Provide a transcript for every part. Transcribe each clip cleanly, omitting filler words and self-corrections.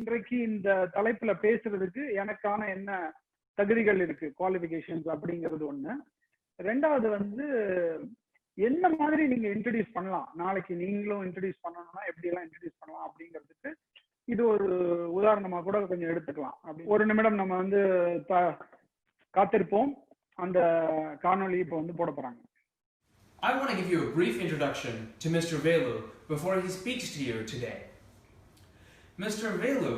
இன்றைக்கு இந்த தலைப்புல பேசுறதுக்கு எனக்கான என்ன தகுதிகள் இருக்கு, குவாலிஃபிகேஷன்ஸ் அப்படிங்கிறது ஒண்ணு. ரெண்டாவது வந்து என்ன மாதிரி நீங்க இன்ட்ரடியூஸ் பண்ணலாம், நாளைக்கு நீங்களும் இன்ட்ரடியூஸ் பண்ணணும்னா எப்படி எல்லாம் இன்ட்ரடியூஸ் பண்ணலாம் அப்படிங்கிறதுக்கு இது ஒரு உதாரணமா கூட கொஞ்சம் எடுத்துக்கலாம். அப்படி ஒரு நிமிடம் நம்ம வந்து காத்திருப்போம். அந்த காணொளி இப்போ வந்து போட போறாங்க. I want to give you a brief introduction to Mr. Velu before he speaks to you today. Mr. Velu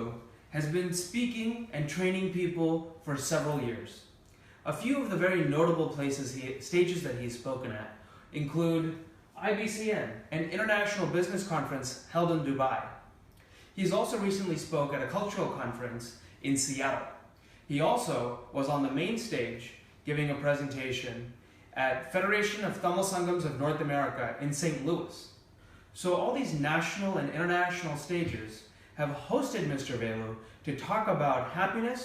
has been speaking and training people for several years. A few of the very notable stages that he's spoken at include IBCN, an international business conference held in Dubai. He's also recently spoke at a cultural conference in Seattle. He also was on the main stage giving a presentation at Federation of Tamil Sangams of North America in St. Louis. So all these national and international stages have hosted Mr. Velu to talk about happiness,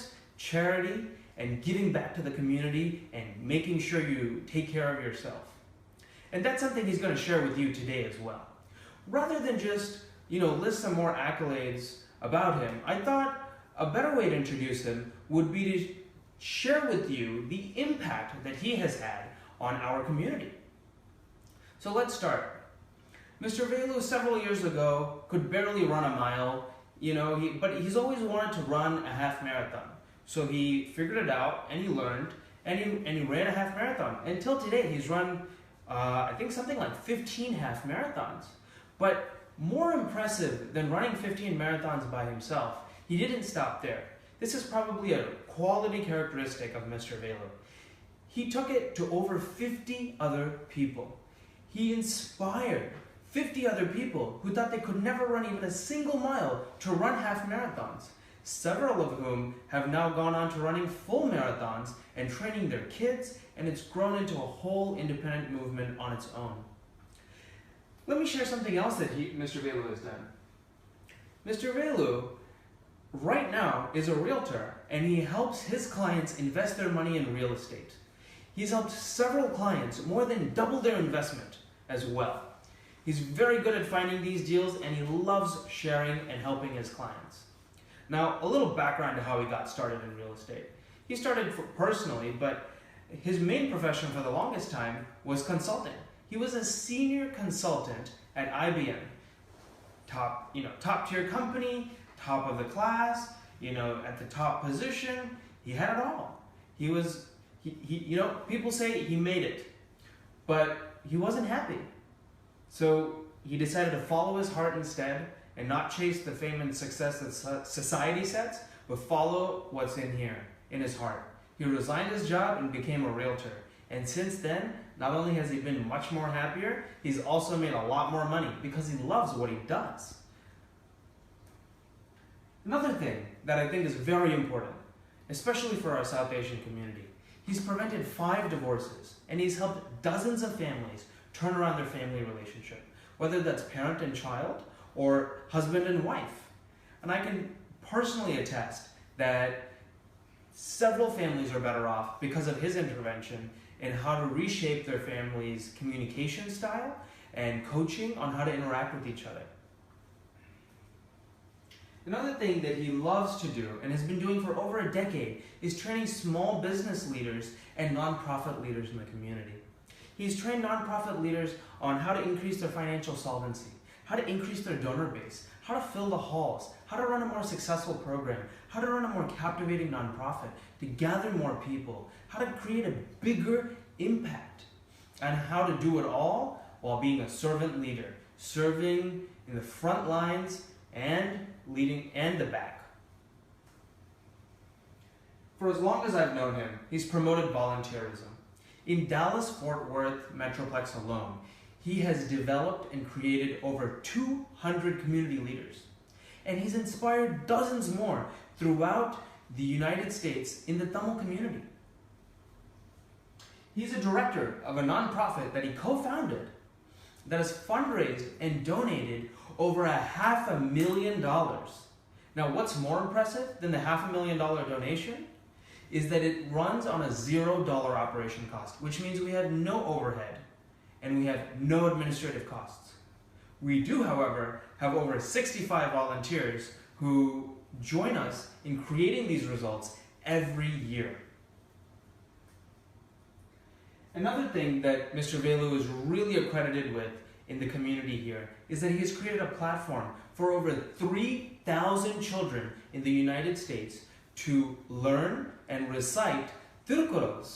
charity, and giving back to the community and making sure you take care of yourself. And that's something he's going to share with you today as well. Rather than just, list some more accolades about him, I thought a better way to introduce him would be to share with you the impact that he has had on our community. So let's start. Mr. Velu several years ago could barely run a mile, but he's always wanted to run a half marathon. So he figured it out and he learned and he ran a half marathon. Until today he's run I think something like 15 half marathons. But more impressive than running 15 marathons by himself, he didn't stop there. This is probably a quality characteristic of Mr. Velu. He took it to over 50 other people. He inspired 50 other people who thought they could never run even a single mile to run half marathons, several of whom have now gone on to running full marathons and training their kids, and it's grown into a whole independent movement on its own. Let me share something else that Mr. Velu has done. Mr. Velu right now is a realtor, and he helps his clients invest their money in real estate. He's helped several clients more than double their investment as well. He's very good at finding these deals, and he loves sharing and helping his clients. Now, a little background to how he got started in real estate. He started personally, but his main profession for the longest time was consulting. He was a senior consultant at IBM, top tier company, top of the class, at the top position. He had it all. People say he made it, but he wasn't happy. So he decided to follow his heart instead and not chase the fame and success that society sets, but follow what's in here, in his heart. He resigned his job and became a realtor. And since then, not only has he been much more happier, he's also made a lot more money because he loves what he does. Another thing that I think is very important, especially for our South Asian community, he's prevented 5 divorces, and he's helped dozens of families turn around their family relationship, whether that's parent and child or husband and wife. And I can personally attest that several families are better off because of his intervention in how to reshape their family's communication style and coaching on how to interact with each other. Another thing that he loves to do and has been doing for over a decade is training small business leaders and nonprofit leaders in the community. He's trained nonprofit leaders on how to increase their financial solvency, how to increase their donor base, how to fill the halls, how to run a more successful program, how to run a more captivating nonprofit, to gather more people, how to create a bigger impact, and how to do it all while being a servant leader, serving in the front lines and leading and the back. For as long as I've known him, he's promoted volunteerism. In Dallas-Fort Worth Metroplex alone, he has developed and created over 200 community leaders. And he's inspired dozens more throughout the United States in the Tamil community. He's a director of a nonprofit that he co-founded that has fundraised and donated over $500,000. Now, what's more impressive than the $500,000 donation is that it runs on a $0 operation cost, which means we have no overhead and we have no administrative costs. We do, however, have over 65 volunteers who join us in creating these results every year. Another thing that Mr. Velu is really accredited with in the community here is that he has created a platform for over 3,000 children in the United States to learn and recite Tirukkurals.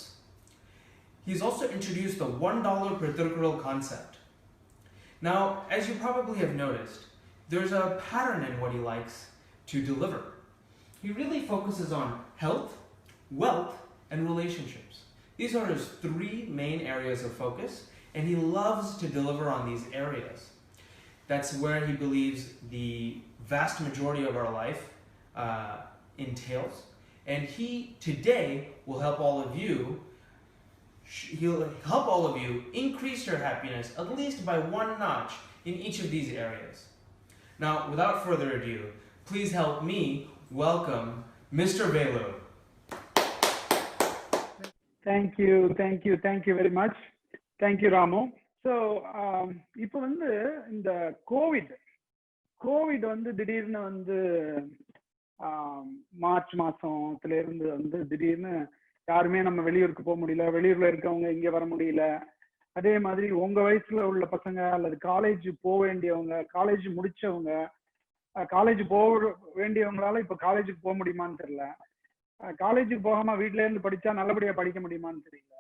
He's also introduced the $1 per Tirukkural concept. Now, as you probably have noticed, there's a pattern in what he likes to deliver. He really focuses on health, wealth, and relationships. These are his three main areas of focus, and he loves to deliver on these areas. That's where he believes the vast majority of our life entails. And he today will help all of you, he'll help all of you increase your happiness at least by one notch in each of these areas. Now, without further ado, please help me welcome Mr. Velu. Thank you very much. Thank you, Ramu. So, இப்போ வந்து இந்த Covid வந்து திடீர்னு வந்து March மாசத்துல இருந்து வந்து திடீர்னு யாருமே நம்ம வெளியூருக்கு போக முடியல, வெளியூர்ல இருக்கவங்க இங்க வர முடியல. அதே மாதிரி உங்க வயசுல உள்ள பசங்க அல்லது காலேஜ் போக வேண்டியவங்க, காலேஜ் முடிச்சவங்க, காலேஜ் போக வேண்டியவங்களால இப்ப காலேஜுக்கு போக முடியுமான்னு தெரியல. காலேஜுக்கு போகாம வீட்ல இருந்து படிச்சா நல்லபடியா படிக்க முடியுமான்னு தெரியல.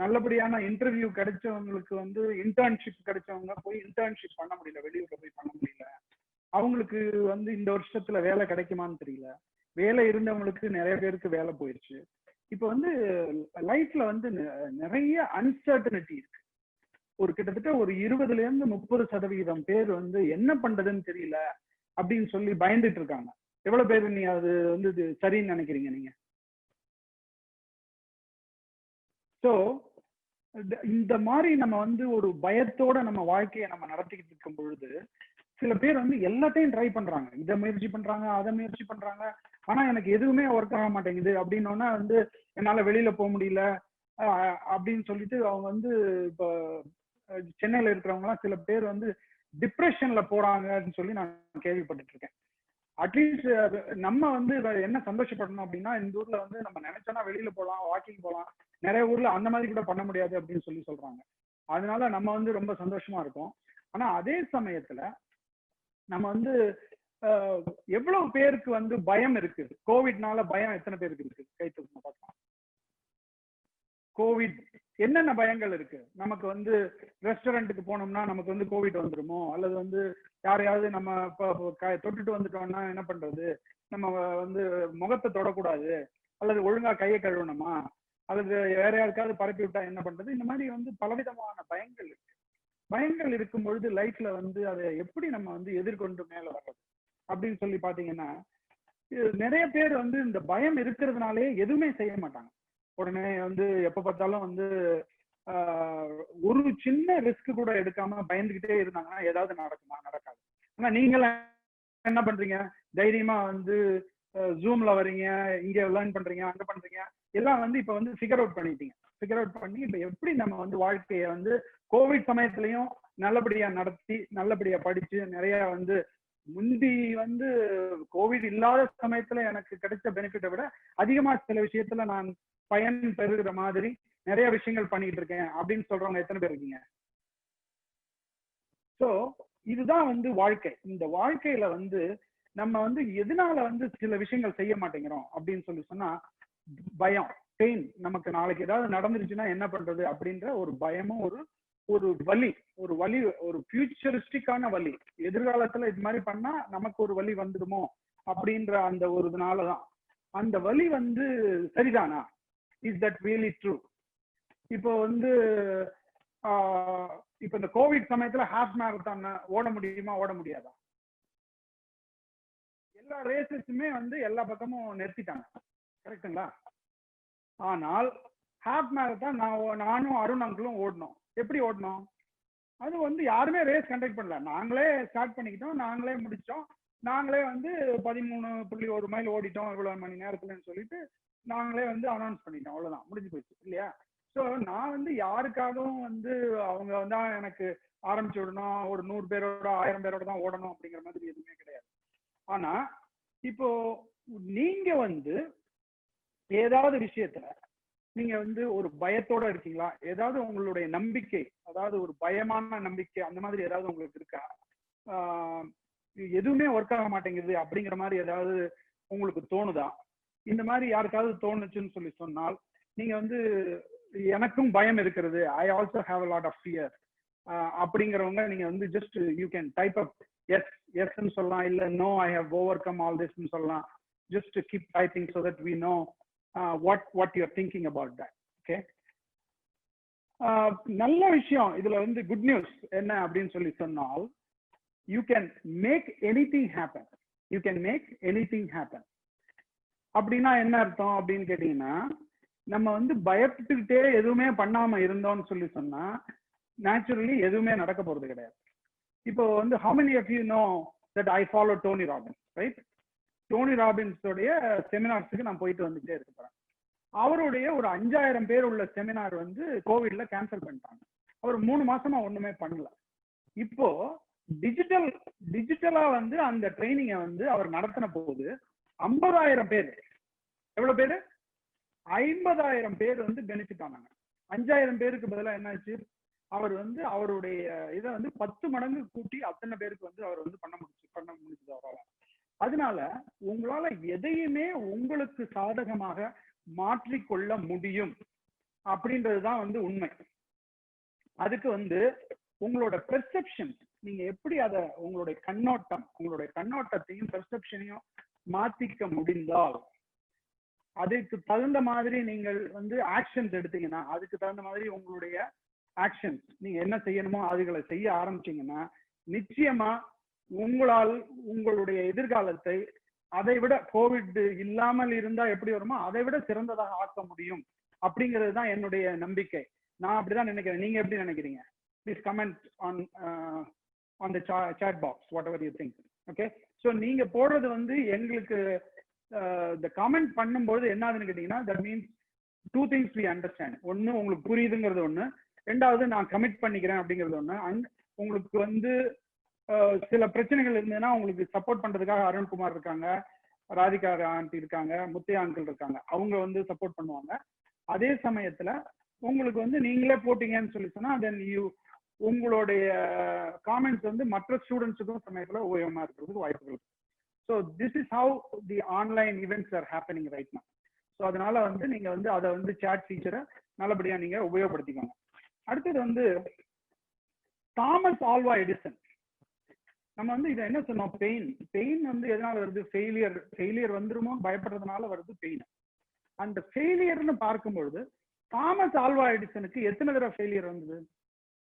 நல்லபடியான இன்டர்வியூ கிடைச்சவங்களுக்கு வந்து இன்டர்ன்ஷிப் கிடைச்சவங்க போய் இன்டர்ன்ஷிப் பண்ண முடியல, வெளியூர்ல போய் பண்ண முடியல. அவங்களுக்கு வந்து இந்த வருஷத்துல வேலை கிடைக்குமான்னு தெரியல. வேலை இருந்தவங்களுக்கு நிறைய பேருக்கு வேலை போயிடுச்சு. இப்ப வந்து லைஃப்ல வந்து நிறைய அன்சர்டனிட்டி இருக்கு. ஒரு கிட்டத்தட்ட ஒரு 20-30% பேர் வந்து என்ன பண்றதுன்னு தெரியல அப்படின்னு சொல்லி பயந்துட்டு இருக்காங்க. எவ்வளவு பேர் நீ அது வந்து சரின்னு நினைக்கிறீங்க நீங்க? சோ இந்த மாதிரி நம்ம வந்து ஒரு பயத்தோட நம்ம வாழ்க்கையை நம்ம நடத்திக்கிட்டு இருக்கும் பொழுது சில பேர் வந்து எல்லாத்தையும் ட்ரை பண்றாங்க, இதை முயற்சி பண்றாங்க, அதை முயற்சி பண்றாங்க, ஆனா எனக்கு எதுவுமே ஒர்க் ஆக மாட்டேங்குது அப்படின்னோன்னா வந்து என்னால வெளியில போக முடியல அப்படின்னு சொல்லிட்டு அவங்க வந்து இப்போ சென்னையில இருக்கிறவங்க எல்லாம் சில பேர் வந்து டிப்ரெஷன்ல போறாங்கன்னு சொல்லி நான் கேள்விப்பட்டுட்டு இருக்கேன். அட்லீஸ்ட் நம்ம வந்து என்ன சந்தோஷப்படணும் அப்படின்னா, இந்த ஊர்ல வந்து நம்ம நினைச்சோன்னா வெளியில போகலாம், வாக்கிங் போகலாம். நிறைய ஊர்ல அந்த மாதிரி கூட பண்ண முடியாது அப்படின்னு சொல்லி சொல்றாங்க. அதனால நம்ம வந்து ரொம்ப சந்தோஷமா இருக்கோம். ஆனா அதே சமயத்துல நம்ம வந்து எவ்வளவு பேருக்கு வந்து பயம் இருக்கு? கோவிட்னால பயம் எத்தனை பேருக்கு இருக்கு? கை தூக்கணும் பார்க்கலாம். கோவிட் என்னென்ன பயங்கள் இருக்கு? நமக்கு வந்து ரெஸ்டாரண்ட்டுக்கு போனோம்னா நமக்கு வந்து கோவிட் வந்துருமோ, அல்லது வந்து யாரையாவது நம்ம தொட்டுட்டு வந்துட்டோம்னா என்ன பண்றது, நம்ம வந்து முகத்தை தொடக்கூடாது, அல்லது ஒழுங்கா கையை கழுவணுமா, அல்லது வேற யாருக்காவது பரப்பி விட்டா என்ன பண்றது, இந்த மாதிரி வந்து பலவிதமான பயங்கள் இருக்கு. பயங்கள் இருக்கும் பொழுது லைஃப்ல வந்து அதை எப்படி நம்ம வந்து எதிர்கொண்டு மேல வர்றது அப்படின்னு சொல்லி பாத்தீங்கன்னா, நிறைய பேர் வந்து இந்த பயம் இருக்கிறதுனாலே எதுவுமே செய்ய மாட்டாங்க. உடனே வந்து எப்ப பார்த்தாலும் வந்து ஒரு சின்ன ரிஸ்க் கூட எடுக்காம பயந்துகிட்டே இருந்தாங்கன்னா ஏதாவது நடக்குமா? நடக்காது. ஆனா நீங்க என்ன பண்றீங்க? தைரியமா வந்து ஜூம்ல வரீங்க, இங்க லேர்ன் பண்றீங்க, அங்க பண்றீங்க, எல்லாம் வந்து இப்ப வந்து ஃபிகர் அவுட் பண்ணிட்டீங்க. ஃபிகர் அவுட் பண்ணி இப்ப எப்படி நம்ம வந்து வாழ்க்கைய வந்து கோவிட் சமயத்திலையும் நல்லபடியா நடத்தி நல்லபடியா படிச்சு நிறைய வந்து முந்தி வந்து கோவிட் இல்லாத சமயத்துல எனக்கு கிடைச்ச பெனிஃபிட்டை விட அதிகமா சில விஷயத்துல நான் பயன் பெறுகிற மாதிரி நிறைய விஷயங்கள் பண்ணிட்டு இருக்கேன் அப்படின்னு சொல்றவங்க எத்தனை பேர் இருக்கீங்க? சோ இதுதான் வந்து வாழ்க்கை. இந்த வாழ்க்கையில வந்து நம்ம வந்து எதனால வந்து சில விஷயங்கள் செய்ய மாட்டேங்கிறோம் அப்படின்னு சொல்லி சொன்னா, பயம், பெயின். நமக்கு நாளைக்கு ஏதாவது நடந்துருச்சுன்னா என்ன பண்றது அப்படின்ற ஒரு பயமும் ஒரு வலி, ஒரு ஃபியூச்சரிஸ்டிக்கான வலி. எதிர்காலத்துல இது மாதிரி பண்ணா நமக்கு ஒரு வலி வந்துடுமோ அப்படின்ற அந்த ஒரு இதனாலதான். அந்த வலி வந்து சரிதானா? Is that really true? இப்போ வந்து இப்ப இந்த கோவிட் சமயத்துல ஹாஃப் மேரத்தான் ஓட முடியுமா, ஓட முடியாதா? எல்லா ரேசஸுமே வந்து எல்லா பக்கமும் நிறுத்திட்டாங்க, கரெக்டுங்களா? ஆனால் ஹாஃப் மேரத்தான் நானும் அருண் அங்கிளும் ஓடணும். எப்படி ஓடணும்? அது வந்து யாருமே ரேஸ் கண்டக்ட் பண்ணல, நாங்களே ஸ்டார்ட் பண்ணிக்கிட்டோம், நாங்களே முடிச்சோம், நாங்களே வந்து 13.1 மைல் ஓடிட்டோம் இவ்வளவு மணி நேரத்துலன்னு சொல்லிட்டு நாங்களே வந்து அனௌன்ஸ் பண்ணிட்டோம். அவ்வளவுதான், முடிஞ்சு போயிடுச்சு இல்லையா? ஸோ நான் வந்து யாருக்காகவும் வந்து அவங்க வந்து எனக்கு ஆரம்பிச்சு விடணும், ஒரு 100 பேரோட 1000 பேரோட தான் ஓடணும் அப்படிங்கிற மாதிரி எதுவுமே கிடையாது. ஆனா இப்போ நீங்க வந்து ஏதாவது விஷயத்துல நீங்க வந்து ஒரு பயத்தோட இருக்கீங்களா? ஏதாவது உங்களுடைய நம்பிக்கை, அதாவது ஒரு பயமான நம்பிக்கை அந்த மாதிரி ஏதாவது உங்களுக்கு இருக்கா? எதுவுமே ஒர்க் ஆக மாட்டேங்குது அப்படிங்கிற மாதிரி ஏதாவது உங்களுக்கு தோணுதா? இந்த மாதிரி யாருக்காவது தோணுச்சுன்னு சொல்லி சொன்னால், நீங்க வந்து எனக்கும் பயம் இருக்கிறது, I also have a lot of fear அப்படிங்கிறவங்க நீங்க வந்து just you can type up yes எஸ்ன்னு சொல்லலாம், இல்ல no I have overcome all திஸ்ன்னு சொல்லலாம். Just keep typing so that we know what you're thinking about that. Okay. நல்ல விஷயம் இதுல வந்து குட் நியூஸ் என்ன அப்படின்னு சொல்லி சொன்னால், you can make anything happen. You can make anything happen. அப்படின்னா என்ன அர்த்தம் அப்படின்னு கேட்டீங்கன்னா, நம்ம வந்து பயப்பட்டுக்கிட்டே எதுவுமே பண்ணாம இருந்தோம்னு சொல்லி சொன்னா நேச்சுரலி எதுவுமே நடக்க போறது கிடையாது. இப்போ வந்து how many of you know that I follow Tony Robbins, right? Dhoni ராபின்ஸோடைய செமினார்ஸுக்கு நான் போயிட்டு வந்துட்டே இருக்கிறேன். அவருடைய ஒரு 5000 பேர் உள்ள செமினார் வந்து கோவிட்ல கேன்சல் பண்ணிட்டாங்க. அவர் 3 மாசமா ஒண்ணுமே பண்ணல. இப்போ டிஜிட்டலா வந்து அந்த ட்ரைனிங்கை வந்து அவர் நடத்தின போது 50,000 பேர், எவ்வளவு பேரு? 50,000 பேர் வந்து பெனிஃபிட் ஆனாங்க. 5,000 பேருக்கு பதிலாக என்னாச்சு, அவர் வந்து அவருடைய இதை வந்து 10 மடங்கு கூட்டி அத்தனை பேருக்கு வந்து அவர் வந்து பண்ண முடிஞ்சது அவரால். அதனால உங்களால எதையுமே உங்களுக்கு சாதகமாக மாற்றிக்கொள்ள முடியும் அப்படின்றதுதான் வந்து உண்மை. அதுக்கு வந்து உங்களோட பெர்செப்ஷன், நீங்க எப்படி அதை உங்களுடைய கண்ணோட்டத்தையும் பெர்செப்ஷனையும் மாத்திக்க முடிந்தால், அதுக்கு தகுந்த மாதிரி நீங்கள் வந்து ஆக்ஷன்ஸ் எடுத்தீங்கன்னா, அதுக்கு தகுந்த மாதிரி உங்களுடைய ஆக்ஷன்ஸ் நீங்க என்ன செய்யணுமோ அதுகளை செய்ய ஆரம்பிச்சீங்கன்னா, நிச்சயமா உங்களால் உங்களுடைய எதிர்காலத்தை அதை விட கோவிட் இல்லாமல் இருந்தா எப்படி வருமோ அதை விட சிறந்ததாக ஆக்க முடியும் அப்படிங்கிறது தான் என்னுடைய நம்பிக்கை. நான் அப்படிதான் நினைக்கிறேன். நீங்க எப்படி நினைக்கிறீங்க? Please comment on the chat box whatever you think. Okay, so நீங்க போடுறது வந்து எங்களுக்கு இந்த கமெண்ட் பண்ணும்போது என்ன ஆகுதுன்னு கேட்டீங்கன்னா, that means 2 things we understand. ஒன்னு உங்களுக்கு புரியுதுங்கிறது ஒண்ணு, ரெண்டாவது நான் கமிட் பண்ணிக்கிறேன் அப்படிங்கிறது ஒண்ணு. அண்ட் உங்களுக்கு வந்து சில பிரச்சனைகள் இருந்ததுன்னா உங்களுக்கு சப்போர்ட் பண்றதுக்காக அருண்குமார் இருக்காங்க, ராதிகா ஆண்டி இருக்காங்க, முத்தையா அங்கிள் இருக்காங்க, அவங்க வந்து சப்போர்ட் பண்ணுவாங்க. அதே சமயத்துல உங்களுக்கு வந்து நீங்களே போட்டீங்கன்னு சொல்லி சொன்னா தென் உங்களுடைய காமெண்ட்ஸ் வந்து மற்ற ஸ்டூடெண்ட்ஸுக்கும் சமயத்துல உபயோகமா இருக்கிறதுக்கு வாய்ப்புகள் இருக்கு. So this is how the online events are happening right now. So அதனால வந்து நீங்க வந்து அதை வந்து சாட் ஃபீச்சரை நல்லபடியா நீங்க உபயோகப்படுத்திக்கோங்க. அடுத்தது வந்து தாமஸ் ஆல்வா எடிசன். நம்ம வந்து இதை என்ன சொன்னோம், பெயின் வந்து எதனால வருது? ஃபெயிலியர் வந்துருமோ பயப்படுறதுனால வருது பெயின். அந்த ஃபெயிலியர்னு பார்க்கும்பொழுது தாமஸ் ஆல்வா எடிசனுக்கு எத்தனை தடவை ஃபெயிலியர் வந்தது?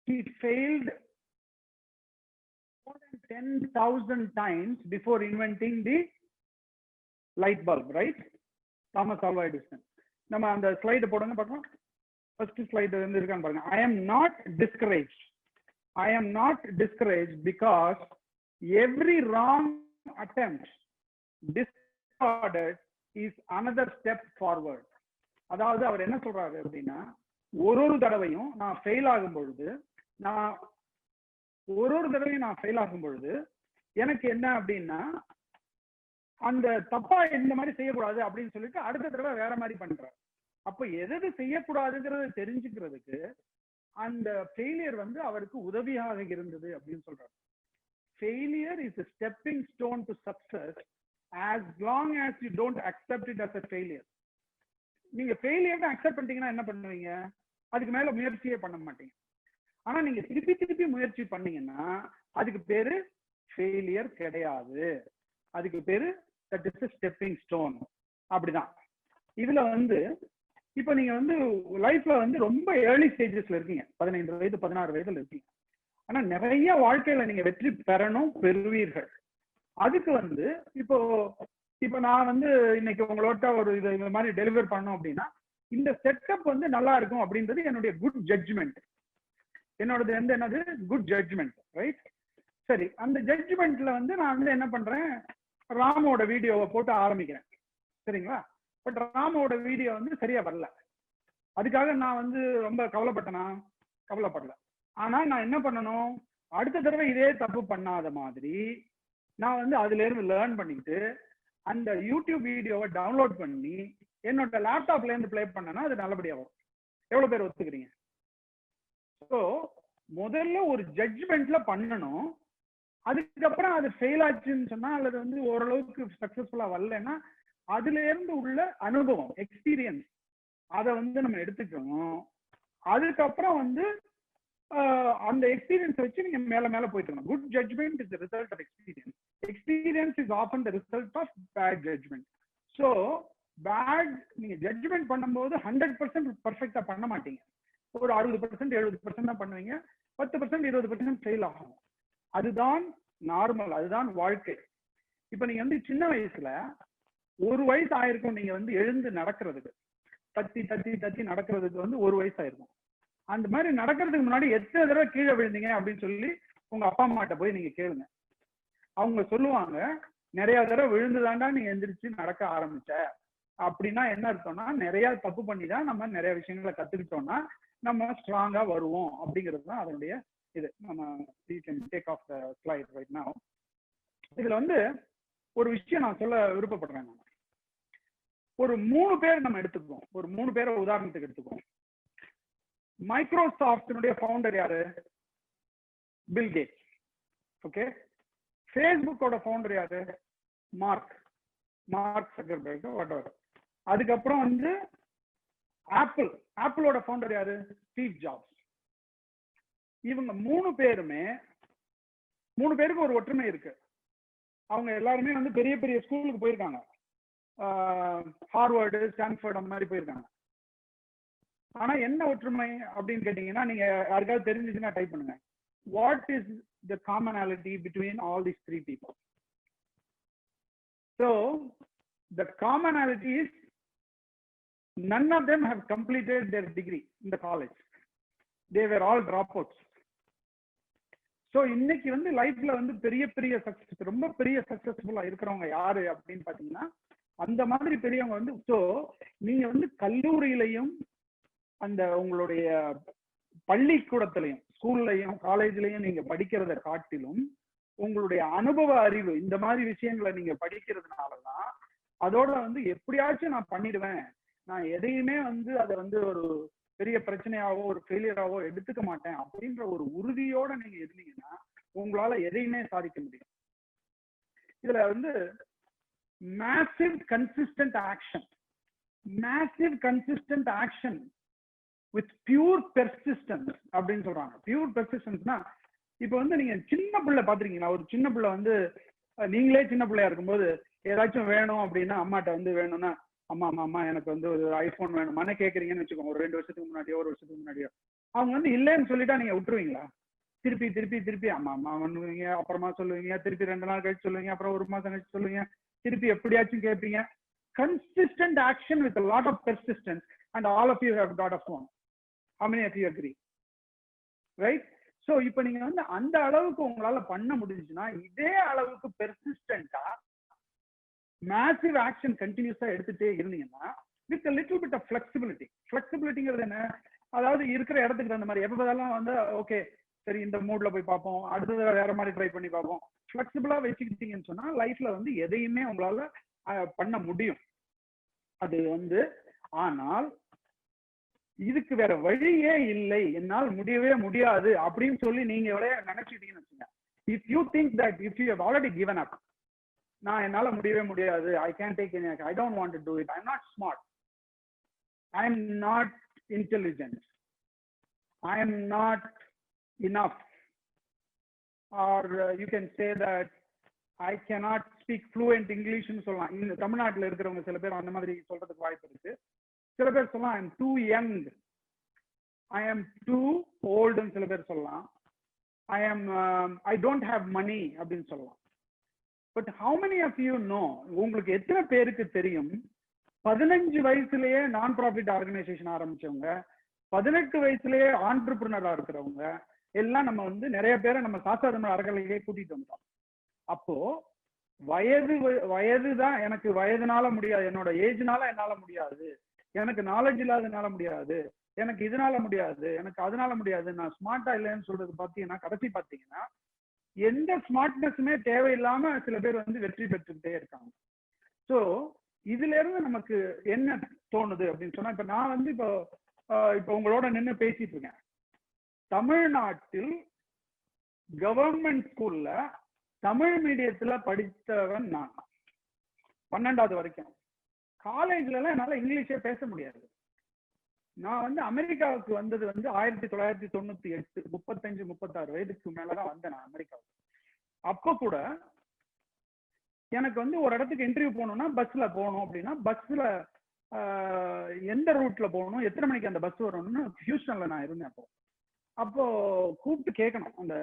He failed more than 10,000 times before inventing the light bulb, right? Thomas Alva Edison. நம்ம அந்த ஸ்லைடு போடுங்க பார்க்கலாம். ஃபர்ஸ்ட் ஸ்லைடு வந்து இருக்கான்னு பாருங்க. I am not discouraged because every wrong attempt discarded is another step forward. அதாவது அவர் என்ன சொல்றாரு அப்படின்னா, ஒரு தடவையும் நான் ஃபெயில் ஆகும் பொழுது எனக்கு என்ன அப்படின்னா, அந்த தப்பா இந்த மாதிரி செய்யக்கூடாது அப்படின்னு சொல்லிட்டு அடுத்த தடவை வேற மாதிரி பண்றாரு. அப்ப எது செய்யக்கூடாதுங்கிறத தெரிஞ்சுக்கிறதுக்கு அந்த ஃபெயிலியர் வந்து அவருக்கு உதவியாக இருந்தது அப்படின்னு சொல்றாரு. Failure is a stepping stone to success as long as you don't accept it as a failure. நீங்க ஃபெயிலியர் அக்செப்ட் பண்ணிட்டீங்கன்னா என்ன பண்ணுவீங்க? அதுக்கு மேல முயற்சியே பண்ண மாட்டீங்க. ஆனா நீங்க திருப்பி முயற்சி பண்ணீங்கன்னா அதுக்கு பேரு ஃபெயிலியர் கிடையாது, அதுக்கு பேரு that is a stepping stone. அப்படிதான் இதுல வந்து இப்ப நீங்க வந்து லைஃப்ல வந்து ரொம்ப ஏர்லி ஸ்டேஜஸ்ல இருக்கீங்க, 15 வயது 16 வயதுல இருக்கீங்க. ஆனா நிறைய வாழ்க்கையில நீங்க வெற்றி பெறுவீர்கள். அதுக்கு வந்து இப்போ நான் வந்து இன்னைக்கு உங்களோட ஒரு இது மாதிரி டெலிவர் பண்ணணும் அப்படின்னா இந்த செட்டப் வந்து நல்லா இருக்கும் அப்படின்றது என்னுடைய குட் ஜட்ஜ்மெண்ட். என்னோடது வந்து என்னது குட் ஜட்ஜ்மெண்ட், ரைட்? சரி, அந்த ஜட்ஜ்மெண்ட்ல வந்து நான் வந்து என்ன பண்றேன், ராமோட வீடியோவை போட்டு ஆரம்பிக்கிறேன், சரிங்களா? பட் ராமோட வீடியோ வந்து சரியா வரல. அதுக்காக நான் வந்து ரொம்ப கவலைப்படல. ஆனா நான் என்ன பண்ணணும், அடுத்த தடவை இதே தப்பு பண்ணாத மாதிரி நான் வந்து அதுல இருந்து லேர்ன் பண்ணிட்டு அந்த யூடியூப் வீடியோவை டவுன்லோட் பண்ணி என்னோட லேப்டாப்ல இருந்து ப்ளே பண்ணனா அது நல்லபடியா வரும். எவ்வளவு பேர் ஒத்துக்கிறீங்க? ஸோ முதல்ல ஒரு ஜட்ஜ்மெண்ட்ல பண்ணணும். அதுக்கப்புறம் அது ஃபெயில் ஆச்சுன்னு சொன்னா அல்லது வந்து ஓரளவுக்கு சக்சஸ்ஃபுல்லா வரலன்னா அதுல இருந்து உள்ள அனுபவம், எக்ஸ்பீரியன்ஸ், அதை வந்து நம்ம எடுத்துக்கணும். அதுக்கப்புறம் வந்து அந்த எக்ஸ்பீரியன்ஸ் வச்சு நீங்க மேல மேல போயிட்டு இருக்கணும். Good judgment is the result of experience. Experience is often the result of bad judgment. So bad நீங்க ஜட்ஜ்மெண்ட் பண்ணும்போது 100% பர்ஃபெக்டா பண்ண மாட்டீங்க. ஒரு 60% 70% தான் பண்ணுவீங்க. 10% 20% ஃபெயில் ஆகும். அதுதான் நார்மல், அதுதான் வாழ்க்கை. இப்ப நீங்க வந்து சின்ன வயசுல ஒரு வயசு ஆயிருக்கும், நீங்க வந்து எழுந்து நடக்கிறதுக்கு, தத்தி தத்தி தத்தி நடக்கிறதுக்கு வந்து ஒரு வயசு ஆயிருக்கும். அந்த மாதிரி நடக்கிறதுக்கு முன்னாடி எத்தனை தடவை கீழே விழுந்தீங்க அப்படின்னு சொல்லி உங்க அப்பா அம்மாட்ட போய் நீங்க கேளுங்க. அவங்க சொல்லுவாங்க, நிறைய தடவை விழுந்துதாண்டா நீ எந்திரிச்சு நடக்க ஆரம்பிச்ச. அப்படின்னா என்ன அர்த்தம்னா, நிறைய தப்பு பண்ணிதான் நம்ம நிறைய விஷயங்களை கத்துக்கிட்டோம்னா நம்ம ஸ்ட்ராங்கா வருவோம் அப்படிங்கிறது தான் அதனுடைய இது. நம்ம take off the slide right now. இதுல வந்து ஒரு விஷயம் நான் சொல்ல விருப்பப்படுறேன். ஒரு 3 பேர் நம்ம எடுத்துக்குவோம். ஒரு 3 பேரை உதாரணத்துக்கு எடுத்துக்குவோம். மைக்ரோசாஃப்டினுடைய ஃபவுண்டர் யாரு? Bill Gates. ஓகே. ஃபேஸ்புக்கோட ஃபவுண்டர் யாரு? Mark Zuckerberg, whatever. அதுக்கப்புறம் வந்து ஆப்பிளோட ஃபவுண்டர் யாரு? Steve Jobs. இவங்க 3 பேருமே 3 பேருக்கு ஒரு ஒற்றுமை இருக்கு. அவங்க எல்லாருமே வந்து பெரிய பெரிய ஸ்கூலுக்கு போயிருக்காங்க. ஹார்வர்டு, ஸ்டான்ஃபோர்ட் அந்த மாதிரி போயிருக்காங்க. ஆனா என்ன ஒற்றுமை அப்படின்னு கேட்டீங்கன்னா, நீங்க யாருக்காவது தெரிஞ்சுச்சுன்னா டைப் பண்ணுங்க. What is the commonality between all these 3 people? So the commonality is none of them have completed their degree in the college. They were all dropouts. So இன்னைக்கு வந்து லைஃப்ல வந்து பெரிய பெரிய சக்சஸ், ரொம்ப பெரிய சக்சஸ்ஃபுல்லா இருக்கிறவங்க யாரு அப்படின்னு பாத்தீங்கன்னா அந்த மாதிரி பெரியவங்க வந்து. ஸோ நீங்க வந்து கல்லூரியிலையும் அந்த உங்களுடைய பள்ளிக்கூடத்திலையும் ஸ்கூல்லையும் காலேஜ்லயும் நீங்க படிக்கிறத காட்டிலும் உங்களுடைய அனுபவ அறிவு இந்த மாதிரி விஷயங்களை நீங்க படிக்கிறதுனாலதான் அதோட வந்து எப்படியாச்சும் நான் பண்ணிடுவேன், நான் எதையுமே வந்து அதை வந்து ஒரு பெரிய பிரச்சனையாவோ ஒரு ஃபெயிலியராவோ எடுத்துக்க மாட்டேன் அப்படின்ற ஒரு உறுதியோட நீங்க இருந்தீங்கன்னா உங்களால எதையுமே சாதிக்க முடியும். இதுல வந்து massive consistent action with pure persistence அப்படின்னு சொல்றாங்க. பியூர் பெர்சிஸ்டன்ஸ்னா இப்ப வந்து நீங்க சின்ன பிள்ளை பாத்துருக்கீங்களா? ஒரு சின்ன பிள்ளை வந்து நீங்களே சின்ன பிள்ளையா இருக்கும்போது ஏதாச்சும் வேணும் அப்படின்னா அம்மாட்ட வந்து வேணும்னா, அம்மா எனக்கு வந்து ஒரு ஐபோன் வேணுமானே கேக்குறீங்கன்னு வச்சுக்கோங்க. ஒரு 2 வருஷத்துக்கு முன்னாடியோ ஒரு வருஷத்துக்கு முன்னாடியோ அவங்க வந்து இல்லைன்னு சொல்லிட்டா நீங்க விட்டுருவீங்களா? திருப்பி அம்மா பண்ணுவீங்க, அப்புறமா சொல்லுவீங்க, திருப்பி 2 நாள் கழிச்சு சொல்லுவீங்க, அப்புறம் 1 மாசம் கழிச்சு சொல்லுவீங்க, திருப்பி எப்படியாச்சும் கேட்பீங்க. Consistent action with a lot of persistence, and all of you have got a phone. How many of you agree? Right? So இப்போ நீங்க வந்து அந்த அளவுக்கு உங்களால பண்ண முடிஞ்சுன்னா இதே அளவுக்கு பெர்சிஸ்டன்டா மேசிவ் ஆக்ஷன் கண்டினியூஸா எடுத்துட்டே இருந்தீங்கன்னா with a little bit of flexibilityங்கிறது என்ன? அதாவது இருக்கிற இடத்துக்கு தகுந்த மாதிரி எப்ப பார்த்தாலும் வந்து ஓகே சரி இந்த மூட்ல போய் பார்ப்போம், அடுத்தது வேற மாதிரி ட்ரை பண்ணி பார்ப்போம். ஃபிளெக்சிபிளா வச்சுக்கிட்டீங்கன்னு சொன்னா லைஃப்ல வந்து எதையுமே உங்களால பண்ண முடியும். அது வந்து ஆனால் இதுக்கு வேற வழியே இல்லை, என்னால் முடியவே முடியாது அப்படின்னு சொல்லி நீங்க நினைச்சிட்டீங்கன்னு வச்சுங்க. If you think that if you have already given up, நான் என்னால முடியவே முடியாது, I can take any action, I don't want to do it, I am not smart, I am not intelligent, I am not enough, or you can say that I cannot speak fluent Englishன்னு சொல்லலாம். இந்த தமிழ்நாட்டில் இருக்கிறவங்க சில பேர் அந்த மாதிரி சொல்றதுக்கு வாய்ப்பு இருக்கு. சில பேர் சொல்லலாம் I am too young, I am too ஓல்டுன்னு சில பேர் சொல்லலாம். ஐ டோன்ட் ஹேவ் மணி அப்படின்னு சொல்லலாம். But how many of you know, உங்களுக்கு எத்தனை பேருக்கு தெரியும் 15 வயசுலயே நான் ப்ராஃபிட் ஆர்கனைசேஷன் ஆரம்பிச்சவங்க, 18 வயசுலயே ஆண்டர்பிரினரா இருக்கிறவங்க எல்லாம் நம்ம வந்து நிறைய பேரை நம்ம சாஸ்திர அறக்கலையே கூட்டிட்டு வந்தோம். அப்போ வயதுதான் எனக்கு வயதுனால முடியாது, என்னோட ஏஜ்னால என்னால முடியாது, எனக்கு நாலேஜ் இல்லாதனால முடியாது, எனக்கு இதனால முடியாது, எனக்கு அதனால முடியாது, நான் ஸ்மார்ட்டா இல்லைன்னு சொல்றது பாத்தீங்கன்னா கடைசி பாத்தீங்கன்னா எந்த ஸ்மார்ட்னஸுமே தேவையில்லாம சில பேர் வந்து வெற்றி பெற்றுக்கிட்டே இருக்காங்க. ஸோ இதுல இருந்து நமக்கு என்ன தோணுது அப்படின்னு சொன்னா, இப்ப நான் வந்து இப்போ உங்களோட நின்று பேசிட்டு இருக்கேன். தமிழ்நாட்டில் கவர்மெண்ட் ஸ்கூல்ல தமிழ் மீடியத்துல படித்தவன் நான் 12வது வரைக்கும். காலேஜ்ல எல்லாம் என்னால இங்கிலீஷே பேச முடியாது. நான் வந்து அமெரிக்காவுக்கு வந்தது வந்து 1998, 35-36 வயதுக்கு மேலதான் வந்தேன் நான் அமெரிக்காவுக்கு. அப்ப கூட எனக்கு வந்து ஒரு இடத்துக்கு இன்டர்வியூ போகணும்னா பஸ்ல போகணும் அப்படின்னா பஸ்ல எந்த ரூட்ல போகணும், எத்தனை மணிக்கு அந்த பஸ் வரணும்னு ஹியூஸ்டன்ல நான் இருந்தேன். அப்போ கூப்பிட்டு கேட்கணும், அந்த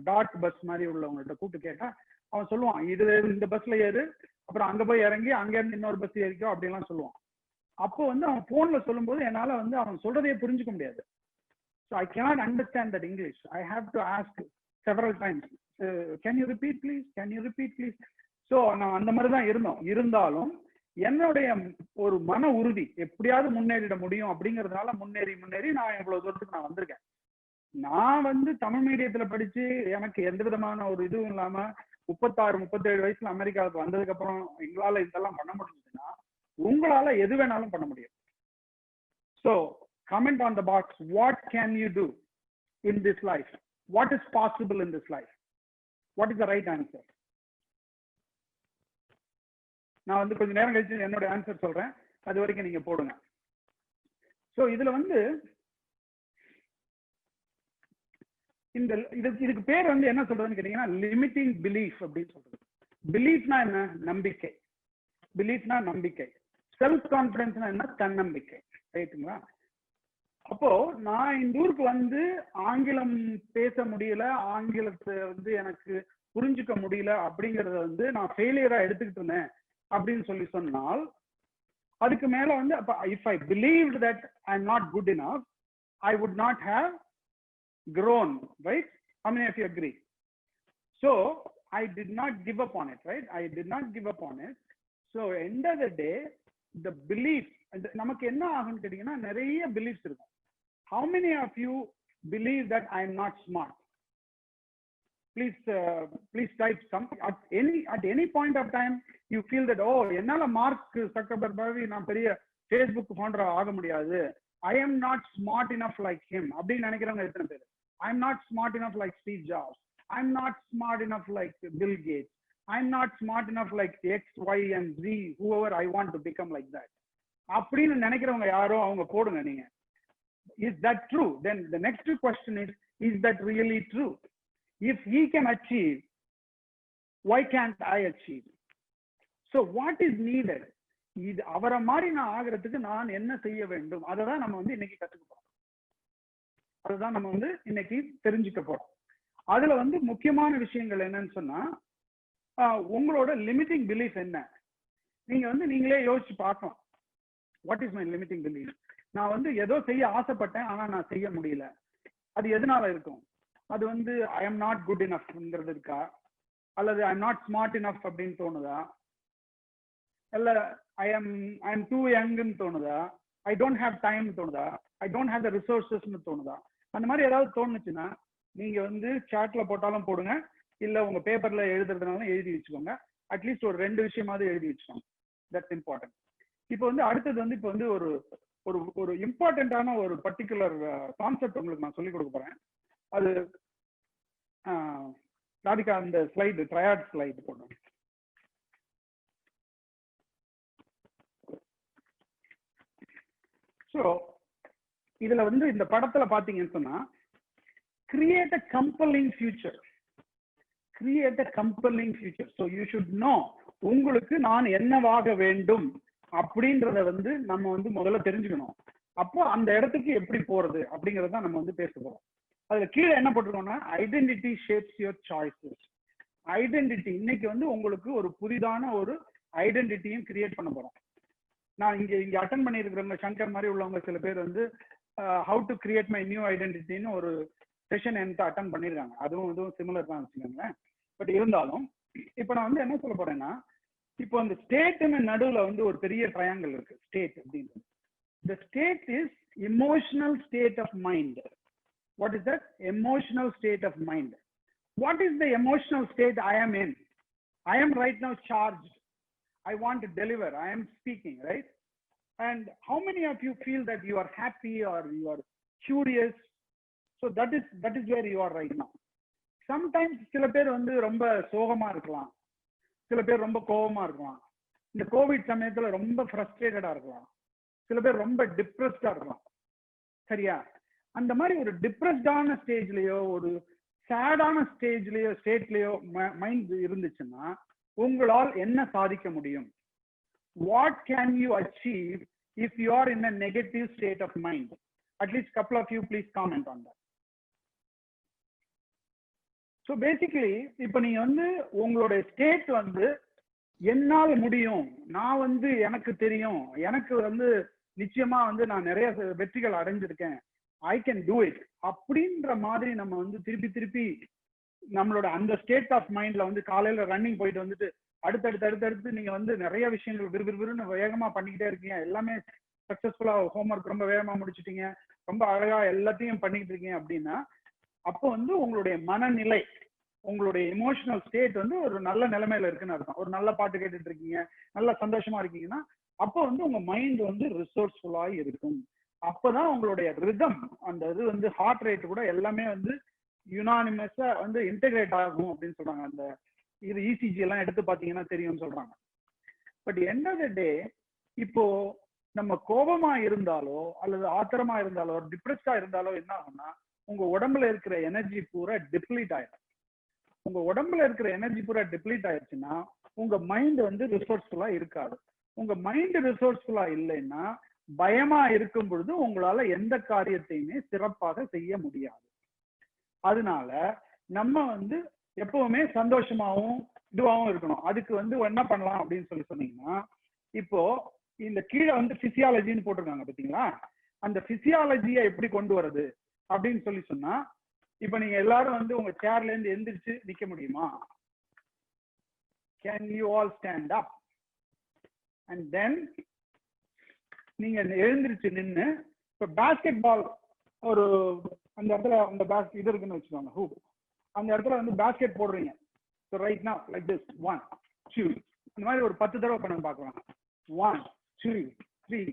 டாட் பஸ் மாதிரி உள்ளவங்கள்ட்ட கூப்பிட்டு கேட்டா அவன் சொல்லுவான், இது இந்த பஸ்ல ஏறு, அப்புறம் அங்க போய் இறங்கி அங்க இருந்து இன்னொரு பஸ் ஏறிக்கோ அப்படின்லாம் சொல்லுவான். அப்போ வந்து அவன் போன்ல சொல்லும்போது என்னால வந்து அவன் சொல்றதையே புரிஞ்சுக்க முடியாது. So I cannot understand that English. I have to ask several times, can you repeat please, can you repeat please. So நான் அந்த மாதிரி தான் இருந்தோம். இருந்தாலும் என்னுடைய ஒரு மன உறுதி எப்படியாவது முன்னேறிட முடியும் அப்படிங்கிறதுனால முன்னேறி நான் இவ்வளவு தூரத்துக்கு நான் வந்திருக்கேன். நான் வந்து தமிழ் மீடியத்துல படிச்சு எனக்கு எந்த விதமான ஒரு இதுவும் இல்லாம 36-37 வயசுல அமெரிக்காவுக்கு வந்ததுக்கு அப்புறம் எங்களால இதெல்லாம் பண்ண முடிஞ்சதுன்னா உங்களால எது வேணாலும் பண்ண முடியும். So comment on the box, what can you do in this life, what is possible in this life, what is the right answer. நான் வந்து கொஞ்ச நேரம் கழிச்சு என்னோட ஆன்சர் சொல்றேன், அது வரைக்கும் நீங்க போடுங்க. ஸோ இதுல வந்து இந்த இதுக்கு பேர் வந்து என்ன சொல்றதுன்னு கேட்டீங்கன்னா லிமிட்டிங் பிலீஃப் அப்படின்னு சொல்றது. பிலீஃப்னா என்ன? நம்பிக்கை. பிலீஃப்னா நம்பிக்கை. செல்ஃப் கான்பிடன்ஸ்னா என்ன? தன்னம்பிக்கை. ரைட்டுங்களா? அப்போ நான் இந்த ஊருக்கு வந்து ஆங்கிலம் பேச முடியல, ஆங்கிலத்தை வந்து எனக்கு புரிஞ்சுக்க முடியல அப்படிங்கறத வந்து நான் ஃபெயிலியரா எடுத்துக்கிட்டு இருந்தேன் அப்படின்னு சொன்னால் அதுக்கு மேல வந்து அப்ப if I believed that I'm not good enough, I would not have grown, right? How many of you agree? So I did not give up on it, right? I did not give up on it. So end of the day, the belief, நமக்கு என்ன ஆகும்னு கேட்டீங்கன்னா நிறைய beliefs இருக்கும். How many of you believe that I'm not smart? Please type something. At any point of time you feel that, oh, என்னால mark Zuckerberg மாதிரி நான் பெரிய Facebook ஃபவுண்டர் ஆக முடியாது, I am not smart enough like him அப்படின்னு நினைக்கிறவங்க எத்தனை பேர்? I'm not smart enough like Steve Jobs. I'm not smart enough like Bill Gates. I'm not smart enough like X, Y and Z, whoever I want to become like that. அப்படின்னு நினைக்கிறவங்க யாரோ அவங்க போடுங்க நீங்க. Is that true? Then the next question is that really true? If he can achieve, why can't I achieve? So what is needed? இது அவரை மாதிரி நான் ஆகிறதுக்கு நான் என்ன செய்ய வேண்டும், அதை தான் நம்ம வந்து இன்னைக்கு கத்துக்க போறோம். அதுதான் நம்ம வந்து இன்னைக்கு தெரிஞ்சுக்க போறோம். அதுல வந்து முக்கியமான விஷயங்கள் என்னன்னு சொன்னா, உங்களோட லிமிட்டிங் பிலீஃப் என்ன? நீங்க வந்து நீங்களே யோசிச்சு பார்க்கணும். What is my limiting belief? நான் வந்து ஏதோ செய்ய ஆசைப்பட்டேன் ஆனா நான் செய்ய முடியல. அது எதனால இருக்கும்? அது வந்து ஐ எம் நாட் குட் இனஃப்ங்கிறது இருக்கா, அல்லது ஐ எம் நாட் ஸ்மார்ட் இனஃப் அப்படின்னு தோணுதா, இல்ல ஐ எம் டூ யங்னு தோணுதா, ஐ டோன்ட் ஹேவ் டைம் தோணுதா, ஐ டோன்ட் ஹேவ் த ரிசோர்சஸ்னு தோணுதா? அந்த மாதிரி ஏதாவது தோணுச்சுன்னா நீங்க வந்து சாட்ல போட்டாலும் போடுங்க, இல்ல உங்க பேப்பர்ல எழுதுறதுனாலும் எழுதி வச்சுக்கோங்க. அட்லீஸ்ட் ஒரு 2 விஷயமாவது எழுதி வச்சுக்கோங்க. That's important. இப்போ வந்து அடுத்தது வந்து இப்போ வந்து ஒரு ஒரு ஒரு இம்பார்ட்டன்டான ஒரு பர்டிகுலர் கான்செப்ட் உங்களுக்கு நான் சொல்லிக் கொடுக்க போறேன். அது ராதிகா அந்த ஸ்லைடு, ட்ரையாட் ஸ்லைடு போடுங்க. ஸோ இதுல வந்து இந்த படத்துல பாத்தீங்கன்னு சொன்னா, create a compelling future. Create a compelling future. So you should know, உங்களுக்கு நான் என்னவாக வேண்டும் அப்படின்றத வந்து நம்ம வந்து முதல்ல தெரிஞ்சுக்கணும். அப்போ அந்த இடத்துக்கு எப்படி போறது அப்படிங்கறத நம்ம வந்து பேச போறோம். அதுல கீழே என்ன போட்டிருக்கோம்னா, identity shapes your choices. Identity இன்னைக்கு வந்து உங்களுக்கு ஒரு புதிதான ஒரு ஐடென்டிட்டியும் கிரியேட் பண்ண போறோம். நான் இங்க அட்டன் பண்ணியிருக்கிறவங்க சங்கர் மாதிரி உள்ளவங்க சில பேர் வந்து how to create my new ஐடென்டிட்டின்னு ஒரு செஷன் என்கிட்ட அட்டன் பண்ணியிருக்காங்க. அதுவும் சிமிலர் தான் வச்சுக்கோங்களேன். பட் இருந்தாலும் இப்போ நான் வந்து என்ன சொல்ல போறேன்னா, இப்போ அந்த ஸ்டேட்னு நடுவுல வந்து ஒரு பெரிய ட்ரையாங்கிள் இருக்கு. ஸ்டேட் அப்படின்றது, the state is emotional state of mind. What is that? Emotional state of mind. What is the emotional state I am in? I am right now charged. I want to deliver, I am speaking, right? And how many of you feel that you are happy or you are curious? So that is where you are right now. Sometimes சில பேர் வந்து ரொம்ப சோகமா இருக்கலாம், சில பேர் ரொம்ப கோபமா இருக்கலாம், இந்த கோவிட் சமயத்துல ரொம்ப ஃப்ரஸ்ட்ரேட்டடா இருக்கலாம், சில பேர் ரொம்ப டிப்ரெஸ்டா இருக்கலாம். சரியா? அந்த மாதிரி ஒரு டிப்ரெஸ்டான ஸ்டேஜ்லயோ ஒரு சேடான ஸ்டேட்லயோ மைண்ட் இருந்துச்சுன்னா உங்களால் என்ன சாதிக்க முடியும்? What can you achieve if you are in a negative state of mind? At least couple of you please comment on that. So basically இப்போ நீங்க வந்து உங்களுடைய ஸ்டேட் வந்து என்னால் முடியும், நான் வந்து எனக்கு தெரியும், எனக்கு வந்து நிச்சயமா வந்து நான் நிறைய வெற்றிகள் அடைஞ்சிருக்கேன், ஐ கேன் டூ இட் அப்படின்ற மாதிரி நம்ம வந்து திருப்பி நம்மளோட அந்த ஸ்டேட் ஆஃப் மைண்ட்ல வந்து காலையில ரன்னிங் போயிட்டு வந்துட்டு அடுத்தடுத்து நீங்க வந்து நிறைய விஷயங்கள் விறுவிறுன்னு வேகமா பண்ணிக்கிட்டே இருக்கீங்க, எல்லாமே சக்சஸ்ஃபுல்லா ஹோம்ஒர்க் ரொம்ப வேகமா முடிச்சுட்டீங்க, ரொம்ப அழகா எல்லாத்தையும் பண்ணிக்கிட்டு இருக்கீங்க அப்படின்னா அப்போ வந்து உங்களுடைய மனநிலை, உங்களுடைய எமோஷனல் ஸ்டேட் வந்து ஒரு நல்ல நிலைமையில இருக்குன்னு அர்த்தம். ஒரு நல்ல பாட்டு கேட்டுட்டு இருக்கீங்க, நல்ல சந்தோஷமா இருக்கீங்கன்னா அப்போ வந்து உங்க மைண்ட் வந்து ரிசோர்ஸ்ஃபுல்லா இருக்கும். அப்பதான் உங்களுடைய ரிதம், அந்த இது வந்து ஹார்ட் ரேட் கூட எல்லாமே வந்து யுனானிமஸா வந்து இன்டெகிரேட் ஆகும் அப்படின்னு சொல்றாங்க. அந்த இது இசிஜி எல்லாம் எடுத்து பாத்தீங்கன்னா தெரியும்னு சொல்றாங்க. பட் எண்ட் ஆஃப் த டே இப்போ நம்ம கோபமா இருந்தாலோ அல்லது ஆத்திரமா இருந்தாலோ டிப்ரெஸ்டா இருந்தாலோ என்ன ஆகும்னா உங்க உடம்புல இருக்கிற எனர்ஜி பூரா டிப்ளீட் ஆயிடும். உங்க உடம்புல இருக்கிற எனர்ஜி பூரா டிப்ளீட் ஆயிடுச்சுன்னா உங்க மைண்ட் வந்து ரிசோர்ஸ்ஃபுல்லா இருக்காது. உங்க மைண்ட் ரிசோர்ஸ்ஃபுல்லா இல்லைன்னா பயமா இருக்கும் பொழுது உங்களால எந்த காரியத்தையுமே சிறப்பாக செய்ய முடியாது. அதனால நம்ம வந்து எப்பவுமே சந்தோஷமாவும் இதுவாகவும் இருக்கணும். அதுக்கு வந்து என்ன பண்ணலாம் அப்படின்னு சொன்னீங்கன்னா இப்போ இந்த கீழே வந்து பிசியாலஜின்னு போட்டிருக்காங்க பாத்தீங்களா, அந்த பிசியாலஜியை எப்படி கொண்டு வர்றது அப்படின்னு சொன்னா இப்ப நீங்க எல்லாரும் வந்து உங்க சேர்ல இருந்து எந்திரிச்சு நிக்க முடியுமா? Can you all stand up? And then நீங்க எழுந்திருச்சு நின்று இப்ப பாஸ்கெட் பால் ஒரு அந்த இடத்துல அந்த இது இருக்குன்னு வச்சுக்கோங்க, ஹூப், அந்த இடத்துல வந்து பாஸ்கெட் போடுறீங்க. So right now like this 1 2 அந்த மாதிரி ஒரு 10 தடவை பண்ண பார்க்கலாம். 1 2 3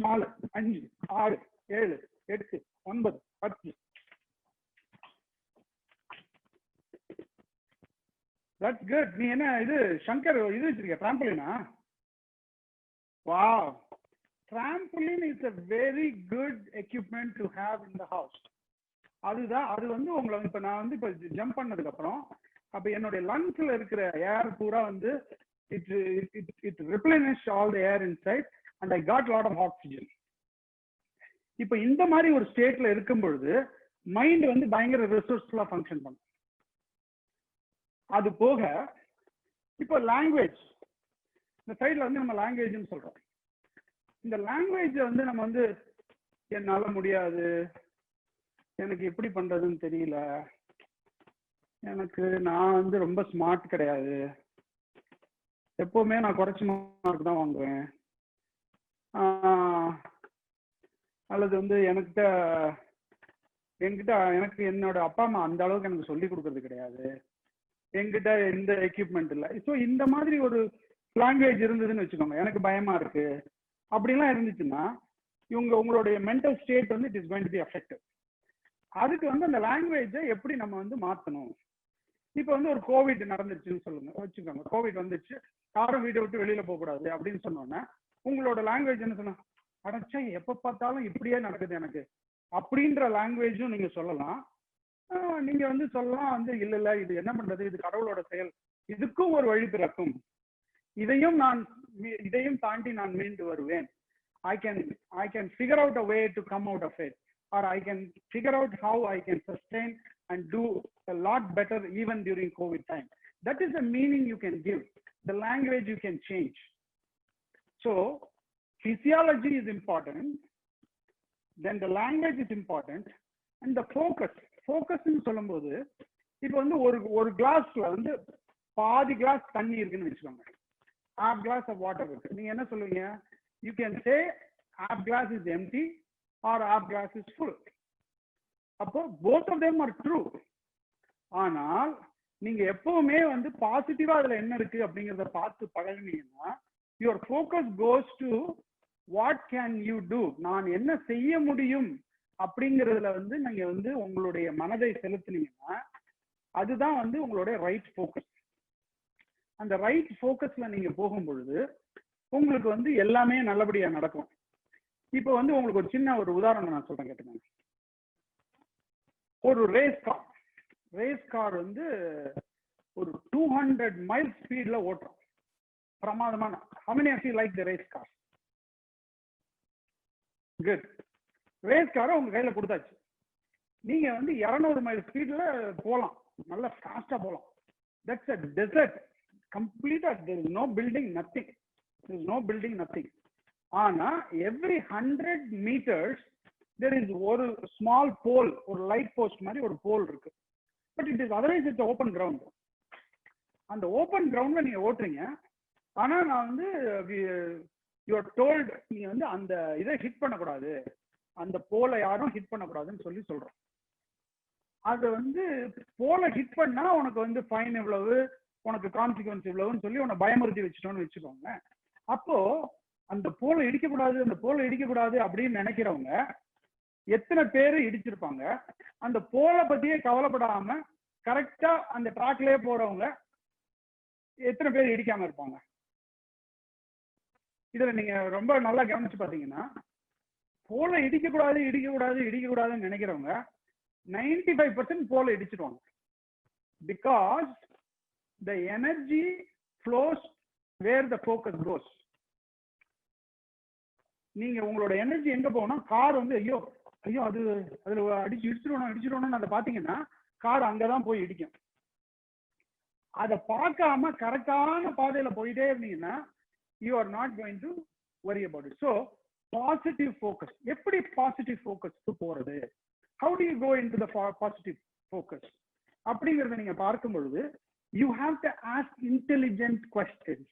4 5 6 7 8 9 10. That's good. நீ என்ன இது சங்கர் இது வச்சிருக்க டிராம்பலினா? Wow. Trampoline is a very good equipment to have in the house. அதுதான் அது வந்து உங்களை இப்ப நான் வந்து இப்ப ஜம்ப் பண்ணதுக்கு அப்புறம் அப்ப என்னுடைய லங்ஸ்ல இருக்கிற ஏர் பூரா வந்து it replenished all the air inside and I got lot of oxygen. இப்ப இந்த மாதிரி ஒரு ஸ்டேட்ல இருக்கும் பொழுது மைண்ட் வந்து பயங்கர ரிசோர்ஸ்ஃபுல்லா ஃபங்க்ஷன் பண்ணும். அது போக இப்போ லாங்குவேஜ், இந்த சைட்ல வந்து நம்ம லாங்குவேஜ்னு சொல்றோம். இந்த லாங்குவேஜ் வந்து நம்ம வந்து என்னால முடியாது, எனக்கு எப்படி பண்றதுன்னு தெரியல, எனக்கு நான் வந்து ரொம்ப ஸ்மார்ட் கிடையாது, எப்பவுமே நான் குறைச்ச மார்க் தான் வாங்குவேன், அல்லது வந்து என்கிட்ட எனக்கு என்னோட அப்பா அம்மா அந்த அளவுக்கு எனக்கு சொல்லி கொடுக்கறது கிடையாது, என்கிட்ட எந்த எக்யூப்மெண்ட் இல்லை. ஸோ இந்த மாதிரி ஒரு லாங்குவேஜ் இருந்ததுன்னு வச்சுக்கோங்க, எனக்கு பயமா இருக்கு அப்படிலாம் இருந்துச்சுன்னா உங்களுடைய மென்டல் ஸ்டேட் வந்து it is going to be affected. அதுக்கு வந்து அந்த லாங்குவேஜை எப்படி நம்ம வந்து மாற்றணும்? இப்போ வந்து ஒரு கோவிட் நடந்துச்சுன்னு சொல்லுங்க வச்சுக்கோங்க, கோவிட் வந்துச்சு, யாரும் வீட்டை விட்டு வெளியில போகக்கூடாது அப்படின்னு சொன்னோன்னே உங்களோட லாங்குவேஜ் என்ன சொன்னா, அடைச்சா எப்போ பார்த்தாலும் இப்படியே நடக்குது எனக்கு அப்படின்ற லாங்குவேஜும் நீங்க சொல்லலாம். நீங்க வந்து சொல்லலாம் வந்து இல்ல இது என்ன பண்றது, இது கடவுளோட செயல், இதுக்கும் ஒரு வழி பிறக்கும், இதையும் தாண்டி நான் மீண்டு வருவேன், I can figure out a way to come out of it, or I can figure out how I can sustain and do a lot better even during COVID time. That is the meaning you can give. The language you can change. So physiology is important, then the language is important, and the focus ன்னு சொல்லும்போது இப்போ வந்து ஒரு கிளாஸ்ல வந்து பாதி class தண்ணி இருக்குன்னு வச்சுக்கோங்க, half glass of water இருக்கு. நீங்க என்ன சொல்லுவீங்க? You can say half glass is empty or half glass is full. அப்போ both of them are true. ஆனால் நீங்க எப்பவுமே வந்து பாசிட்டிவா அதுல என்ன இருக்கு அப்படிங்கறத பார்த்து பழகினீங்கன்னா your focus goes to what can you do, நான் என்ன செய்ய முடியும் அப்படிங்கிறதுல வந்து நீங்க வந்து உங்களுடைய மனதை செலுத்தினீங்கன்னா அதுதான் வந்து உங்களுடைய ரைட் ஃபோக்கஸ். அந்த ரைட் ஃபோக்கஸ்ல நீங்க போகும் பொழுது உங்களுக்கு வந்து எல்லாமே நல்லபடியா நடக்கும். இப்போ வந்து உங்களுக்கு ஒரு சின்ன ஒரு உதாரணம் நான் சொல்றேன் கேட்டுக்கோங்க. ஒரு ரேஸ் கார் வந்து ஒரு 200 மைல் ஸ்பீட்ல ஓட்டுறோம், பிரமாதமான. how many of you like the race car? good. Race காரை உங்க கையில கொடுத்தாச்சு, நீங்க வந்து 200 மைல் ஸ்பீட்ல போலாம், நல்லா ஃபாஸ்டா போலாம். that's a desert, complete, there is no building, nothing, there is no building, nothing. ஆனா every 100 meters there is ஒரு small pole, ஒரு லைட் போஸ்ட் மாதிரி ஒரு போல் இருக்கு. But it is otherwise it's open ground. அந்த ஓப்பன் கிரவுண்ட்ல நீங்க ஓட்டுறீங்க, ஆனா நான் வந்து யூஆர் டோல்ட் நீங்க வந்து அந்த இதை ஹிட் பண்ணக்கூடாது, அந்த போலை யாரும் ஹிட் பண்ணக்கூடாதுன்னு சொல்றோம். அது வந்து போலை ஹிட் பண்ணா உனக்கு வந்து ஃபைன் இவ்வளவு, உனக்கு கான்சிக்வன்ஸ் இவ்வளவுன்னு சொல்லி உன்னை பயமுறுத்தி வச்சுட்டோன்னு வச்சுக்கோங்க. அப்போ அந்த போலை இடிக்கக்கூடாது, அந்த போலை இடிக்கக்கூடாது அப்படின்னு நினைக்கிறவங்க எத்தனை பேர் இடிச்சிருப்பாங்க? அந்த போலை பத்தியே கவலைப்படாம கரெக்டா அந்த ட்ராக்லயே போறவங்க எத்தனை பேர் இடிக்காம இருப்பாங்க? இதுல நீங்க ரொம்ப நல்லா கவனிச்சு பாத்தீங்கன்னா, போலை இடிக்கக்கூடாதுன்னு நினைக்கிறவங்க 95% போலை இடிச்சிடுவாங்க. Because the energy flows where the focus goes. நீங்க உங்களோட எனர்ஜி எங்க போனா, கார் வந்து ஐயோ அது அதுல இடிச்சிடணும் அதை பாத்தீங்கன்னா கார் அங்கதான் போய் இடிக்கும். அதை பார்க்காம கரெக்டான பாதையில போயிட்டே இருந்தீங்கன்னா you are not going to worry about it. So positive focus, எப்படி பாசிட்டிவ் ஃபோக்கஸ்க்கு போறது, how do you go into the positive focus அப்படிங்கறத நீங்க பார்க்கும் பொழுது you have to ask intelligent questions.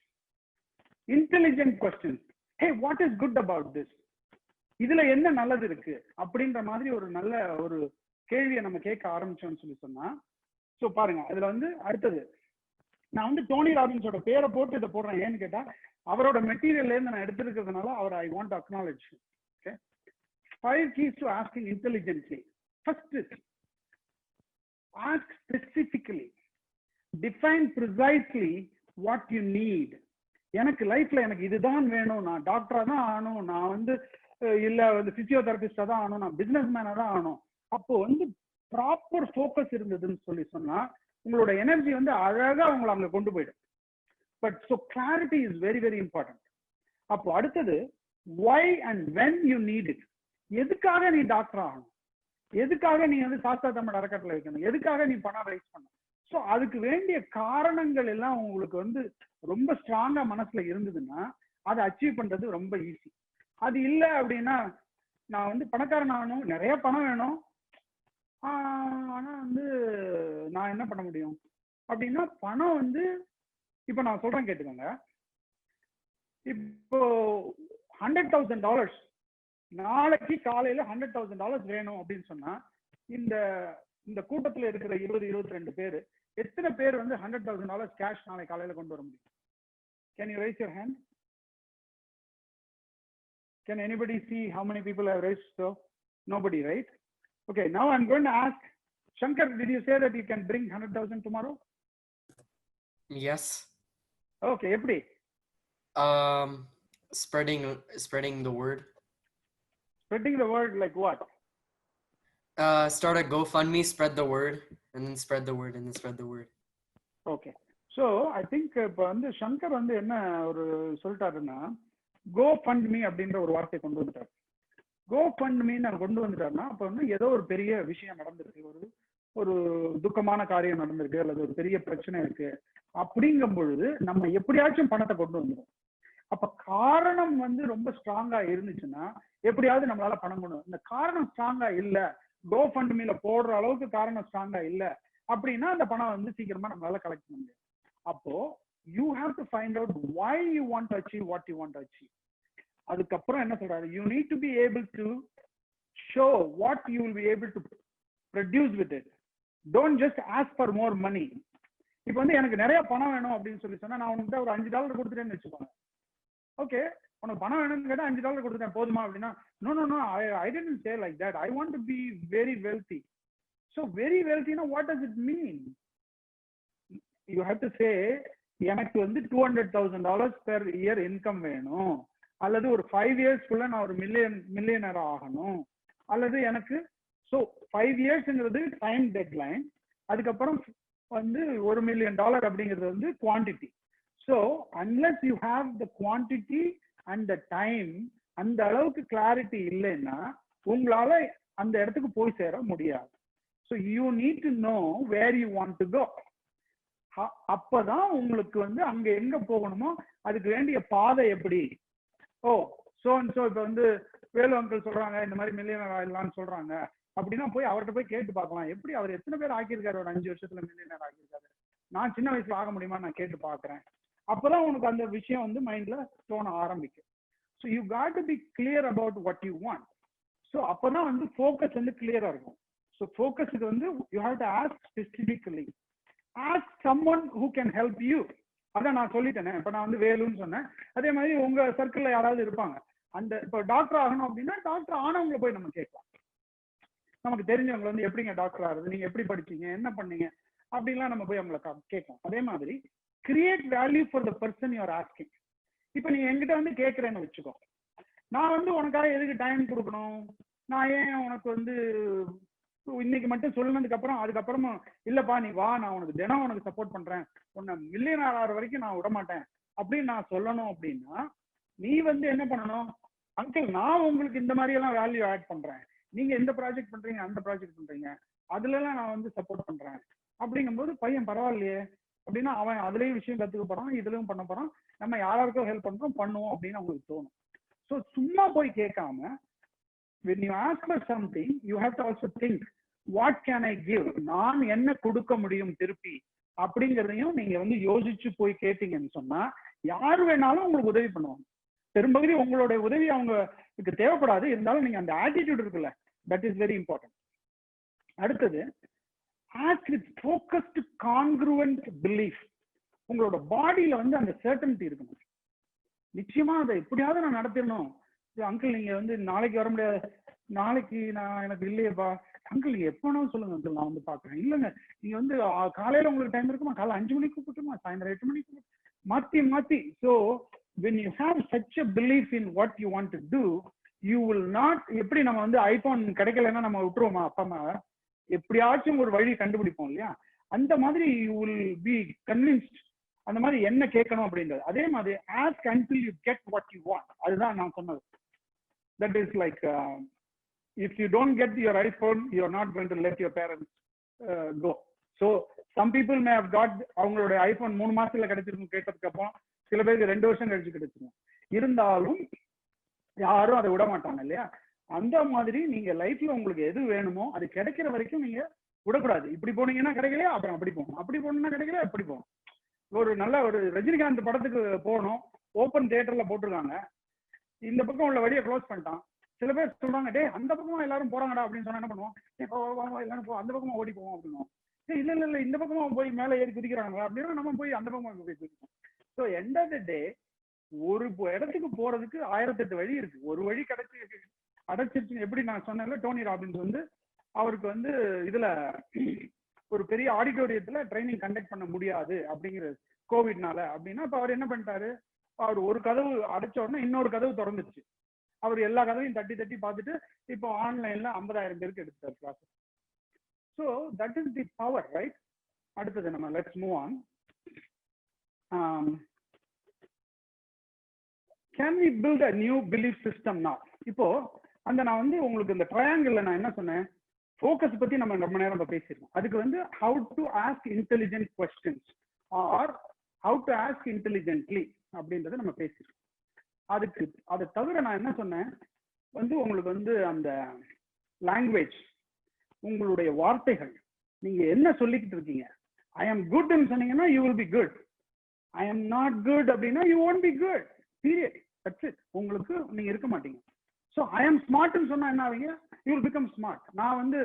Hey, what is good about this? இதுல என்ன நல்லது இருக்கு அப்படின்ற மாதிரி ஒரு நல்ல ஒரு கேள்வியை நம்ம கேட்க ஆரம்பிச்சோம்னு சொன்னா, சோ பாருங்க அதுல வந்து அடுத்தது நான் வந்து டோனி ராபின்ஸோட பேரை போட்டு இதை போடுறேன். ஏன்னு கேட்டா அவரோட மெட்டீரியல்ல இருந்து நான் எடுத்திருக்கிறதுனால அவர் I want to acknowledge. Okay, 5 keys to asking intelligently. First is ask specifically, define precisely what you need. எனக்கு லைஃப்ல எனக்கு இதுதான் வேணும், நான் டாக்டரா தான் ஆகணும், நான் வந்து இல்ல வந்து பிசியோதெரபிஸ்டா தான் ஆகணும், நான் பிசினஸ் மேனா தான் ஆகணும். அப்போ வந்து ப்ராப்பர் ஃபோக்கஸ் இருந்ததுன்னு சொன்னா உங்களோட எனர்ஜி வந்து அழகா உங்களை அங்க கொண்டு போயிடும். But so clarity is very very important. அப்போ அடுத்தது why and when you need it. எதுக்காக நீ டாக்டர் ஆகணும், எதுக்காக நீ வந்து சாஸ்தா தமிழ் அறக்கட்டளை வைக்கணும், எதுக்காக நீ பணம் ரைஸ் பண்ணணும். ஸோ அதுக்கு வேண்டிய காரணங்கள் எல்லாம் உங்களுக்கு வந்து ரொம்ப ஸ்ட்ராங்கா மனசுல இருந்ததுன்னா அதை அச்சீவ் பண்றது ரொம்ப ஈஸி. அது இல்லை அப்படின்னா நான் வந்து பணக்காரன் ஆகணும், நிறைய பணம் வேணும், ஆனா வந்து நான் என்ன பண்ண முடியும் அப்படின்னா பணம் வந்து இப்ப நான் சொல்றேன் கேட்டுக்கோங்க. இப்போ $100,000 நாளைக்கு காலையில $100,000 வேணும் அப்படின்னு சொன்னா இந்த கூட்டத்துல இருக்கிற 20-22 பேர் எத்தனை பேர் வந்து $100,000 கேஷ் நாளைக்கு காலையில கொண்டு வர முடியும்? Can you raise your hand? Can anybody see how many people have raised? So nobody, right? Okay, now I'm going to ask Shankar, did you say that you can bring 100,000 tomorrow? Yes. Okay, எப்படி? Spreading the word. Spreading the word like what? Start a GoFundMe, spread the word, and then spread the word, and then spread the word. Okay. So I think இப்போ வந்து சங்கர் வந்து என்ன ஒரு சொல்லிட்டாருன்னா GoFundMe அப்படின்ற ஒரு வார்த்தை கொண்டு வந்துட்டார். GoFundMe கொண்டு வந்துட்டாருன்னா அப்ப வந்து ஏதோ ஒரு பெரிய விஷயம் நடந்திருக்கு, ஒரு துக்கமான காரியம் நடந்திருக்கு, அல்லது ஒரு பெரிய பிரச்சனை இருக்கு. அப்படிங்கும் பொழுது நம்ம எப்படியாச்சும் பணத்தை கொண்டு வந்துடும். அப்ப காரணம் வந்து ரொம்ப ஸ்ட்ராங்கா இருந்துச்சுன்னா எப்படியாவது நம்மளால பணம் கொண்டு வரும். இந்த காரணம் ஸ்ட்ராங்கா இல்ல, GoFundMeல போடுற அளவுக்கு காரணம் ஸ்ட்ராங்கா இல்ல அப்படின்னா அந்த பணம் வந்து சீக்கிரமா நம்மளால கலெக்ட் பண்ண முடியாது. அப்போ you have to find out why you want to achieve what you want to achieve. அதுக்கப்புறம் என்ன சொல்றாரு, you need to be able to show what you will be able to produce with it. Don't just ask for more money. இப்போ வந்து எனக்கு நிறைய பணம் வேணும் அப்படின்னு சொன்னா நான் உங்ககிட்ட ஒரு $5 கொடுத்துட்டேன்னு வச்சுக்கோங்க, ஓகே உனக்கு பணம் வேணும்னு கேட்டா $5 கொடுத்துட்டேன் போதுமா அப்படின்னா, no no no, I didn't say like that, I want to be very wealthy. So very வெல்தினா what does it mean? You have to say எனக்கு வந்து $200,000 பெர் இயர் இன்கம் வேணும், அல்லது ஒரு 5 இயர்ஸ்க்குள்ள நான் ஒரு மில்லியனர் ஆகணும், அல்லது எனக்கு ஸோ 5 இயர்ஸ்ங்கிறது டைம் டெட்லைன், அதுக்கப்புறம் வந்து $1 மில்லியன் அப்படிங்கிறது வந்து quantity. So unless you have the quantity and the time, அந்த அளவுக்கு கிளாரிட்டி இல்லைன்னா உங்களால அந்த இடத்துக்கு போய் சேர முடியாது. So you need to know where you want to go. அப்பதான் உங்களுக்கு வந்து அங்க எங்க போகணுமோ அதுக்கு வேண்டிய பாதை எப்படி. ஓ ஸோ இப்போ வந்து வேலு அங்கிள் சொல்றாங்க இந்த மாதிரி மில்லியனர் ஆயிடலாம்னு சொல்றாங்க அப்படின்னா போய் அவர்கிட்ட போய் கேட்டு பார்க்கலாம், எப்படி அவர் எத்தனை பேர் ஆக்கியிருக்காரு, ஒரு 5 வருஷத்துல மில்லியனர் ஆக்கியிருக்காரு, நான் சின்ன வயசுல ஆக முடியுமா நான் கேட்டு பாக்குறேன். அப்பதான் உனக்கு அந்த விஷயம் வந்து மைண்ட்ல தோண ஆரம்பிக்கும். So you got to be clear about what you want. So அப்பதான் வந்து ஃபோக்கஸ் வந்து கிளியரா இருக்கும். ஸோ ஃபோக்கஸுக்கு வந்து you have to ask specifically, ask someone who can help you. அதான் நான் சொல்லிட்டேனே, இப்போ நான் வந்து வேலுன்னு சொன்னேன், அதே மாதிரி உங்க சர்க்கிள்ல யாராவது இருப்பாங்க, அந்த இப்போ டாக்டர் ஆகணும் அப்படின்னா டாக்டர் ஆனவங்களை போய் நம்ம கேட்கலாம். நமக்கு தெரிஞ்சவங்களை வந்து எப்படிங்க டாக்டர் ஆகுது, நீங்க எப்படி படிச்சீங்க, என்ன பண்ணீங்க அப்படின்லாம் நம்ம போய் அவங்களை கேட்கலாம். அதே மாதிரி create value for the person you are asking. இப்போ நீங்க என்கிட்ட வந்து கேட்கறேன்னு வச்சுக்கோ, நான் வந்து உனக்காக எதுக்கு டைம் கொடுக்கணும், நான் ஏன் உனக்கு வந்து இன்னைக்கு மட்டும் சொன்னதுக்கு அப்புறம் அதுக்கப்புறமா இல்லப்பா நீ வா நான் உனக்கு தினம் உனக்கு சப்போர்ட் பண்றேன், உன்னை மில்லியனர் ஆகிற வரைக்கும் நான் விட மாட்டேன் அப்படின்னு நான் சொல்லணும் அப்படின்னா நீ வந்து என்ன பண்ணணும், அங்கிள் நான் உங்களுக்கு இந்த மாதிரி எல்லாம் வேல்யூ ஆட் பண்றேன், நீங்க எந்த ப்ராஜெக்ட் பண்றீங்க அந்த ப்ராஜெக்ட் பண்றீங்க அதுல எல்லாம் நான் வந்து சப்போர்ட் பண்றேன் அப்படிங்கும்போது பையன் பரவாயில்லையே அப்படின்னா அவன் அதுலயும் விஷயம் கத்துக்க போறான், இதுலயும் பண்ண போறான், நம்ம யாராருக்கும் ஹெல்ப் பண்றோம் பண்ணுவோம் அப்படின்னு அவங்களுக்கு தோணும். ஸோ சும்மா போய் கேட்காம when you ask for something you have to also think what can I give, நான் என்ன கொடுக்க முடியும் திருப்பி அப்படிங்கிறதையும் நீங்க வந்து யோசிச்சு போய் கேட்டீங்கன்னு சொன்னா யாரு வேணாலும் உங்களுக்கு உதவி பண்ணுவாங்க. பெரும்பகுதி உங்களுடைய உதவி அவங்களுக்கு தேவைப்படாது, இருந்தாலும் நீங்க அந்த ஆட்டிடியூட் இருக்குல்ல, தட் இஸ் வெரி இம்பார்ட்டன்ட். அடுத்தது ask with focused congruent belief. உங்களோட பாடியில வந்து அந்த சர்டனிட்டி இருக்கணும், நிச்சயமா அதை எப்படியாவது நான் நடத்திடணும். அங்கிள் நீங்க வந்து நாளைக்கு வர முடியாது, நாளைக்கு நான் எனக்கு இல்லையப்பா, அங்கிள் நீங்க எப்போ வேணாலும் சொல்லுங்க அங்கிள் நான் வந்து பாக்குறேன், இல்லைங்க நீங்க வந்து காலையில உங்களுக்கு டைம் இருக்குமா, காலைல 5 மணிக்கு கூப்பிட்டுமா, சாயந்தரம் 8 மணிக்கு மாத்தி மாத்தி. So when you have such a belief in what you want to do you will not, எப்படி நம்ம வந்து ஐபோன் கிடைக்கலன்னா நம்ம விட்டுருவோமா, அப்பா அம்மா எப்படியாச்சும் ஒரு வழி கண்டுபிடிப்போம் இல்லையா, அந்த மாதிரி you will be convinced அந்த மாதிரி என்ன கேட்கணும் அப்படின்றது. அதே மாதிரி ask until you get what you want. அதுதான் நான் சொன்னது. That is like if you don't get your iPhone you are not going to let your parents go. So some people may have got அவங்களோட iPhone 3 மாசத்துல கிடைச்சிருக்கும் கேட்டதுக்கு அப்புறம், சில பேருக்கு 2 வருஷம் கழிச்சு கிடைச்சிரும், இருந்தாலும் யாரும் அதை விட மாட்டாங்க இல்லையா. அந்த மாதிரி நீங்க லைஃப்ல உங்களுக்கு எது வேணுமோ அது கிடைக்கிற வரைக்கும் நீங்க விடக்கூடாது. இப்படி போனீங்கன்னா கிடைக்கலையா அப்புறம் அப்படி போகணும், அப்படி போனீங்கன்னா கிடைக்கல எப்படி போகணும். ஒரு நல்ல ஒரு ரஜினிகாந்த் படத்துக்கு போகணும், ஓப்பன் தியேட்டர்ல போட்டிருக்காங்க, இந்த பக்கம் உள்ள வழியை க்ளோஸ் பண்ணிட்டான். சில பேர் சொல்றாங்க டே அந்த பக்கமா எல்லாரும் போறாங்கடா அப்படின்னு சொன்னா என்ன பண்ணுவோம், எல்லாரும் அந்த பக்கமா ஓடி போவோம் அப்படின்னா, இல்ல இல்ல இல்ல இந்த பக்கமா போய் மேலே ஏறி குதிக்கிறாங்க அப்படின்னா நம்ம போய் அந்த பக்கமா போய் குதிப்போம். ஸோ எண்ட் ஆஃப் த டே ஒரு இடத்துக்கு போறதுக்கு 1008 வழி இருக்கு, ஒரு வழி கிடைச்சி அடைச்சிருச்சு. எப்படி நான் சொன்னேன்ல, டோனி ராபின்ஸ் வந்து அவருக்கு வந்து இதுல ஒரு பெரிய ஆடிட்டோரியத்துல ட்ரைனிங் கண்டக்ட் பண்ண முடியாது அப்படிங்கிறது கோவிட்னால அப்படின்னா, இப்ப அவர் என்ன பண்ணிட்டாரு, அவர் ஒரு கதவு அடைச்ச உடனே இன்னொரு கதவு திறந்துச்சு, அவர் எல்லா கதவையும் தட்டி தட்டி பார்த்துட்டு இப்போ ஆன்லைன்ல 50,000 பேருக்கு எடுத்தார் class. So that is the power, right. அடுத்தது நம்ம let's move on. Can we build a new belief system now? இப்போ அந்த நான் வந்து உங்களுக்கு இந்த ட்ரையாங்கிள் நான் என்ன சொன்னேன், ஃபோக்கஸ் பத்தி நம்ம ரொம்ப நேரம் பேசியிருக்கோம். அதுக்கு வந்து how to ask intelligent questions or how to ask intelligently அப்படின்றத நம்ம பேசியிருக்கோம். அதுக்கு அதை தவிர நான் என்ன சொன்னேன் வந்து உங்களுக்கு வந்து அந்த லாங்குவேஜ், உங்களுடைய வார்த்தைகள், நீங்க என்ன சொல்லிக்கிட்டு இருக்கீங்க. ஐ ஆம் குட்னு சொன்னீங்கன்னா you will be good, I am not good அப்படின்னா you won't be good, period, that's it. உங்களுக்கு நீங்க இருக்க மாட்டீங்க. ஸோ ஐ ஆம் ஸ்மார்ட்னு சொன்னா என்ன ஆவீங்க, யூ வில் பிகம் ஸ்மார்ட். நான் வந்து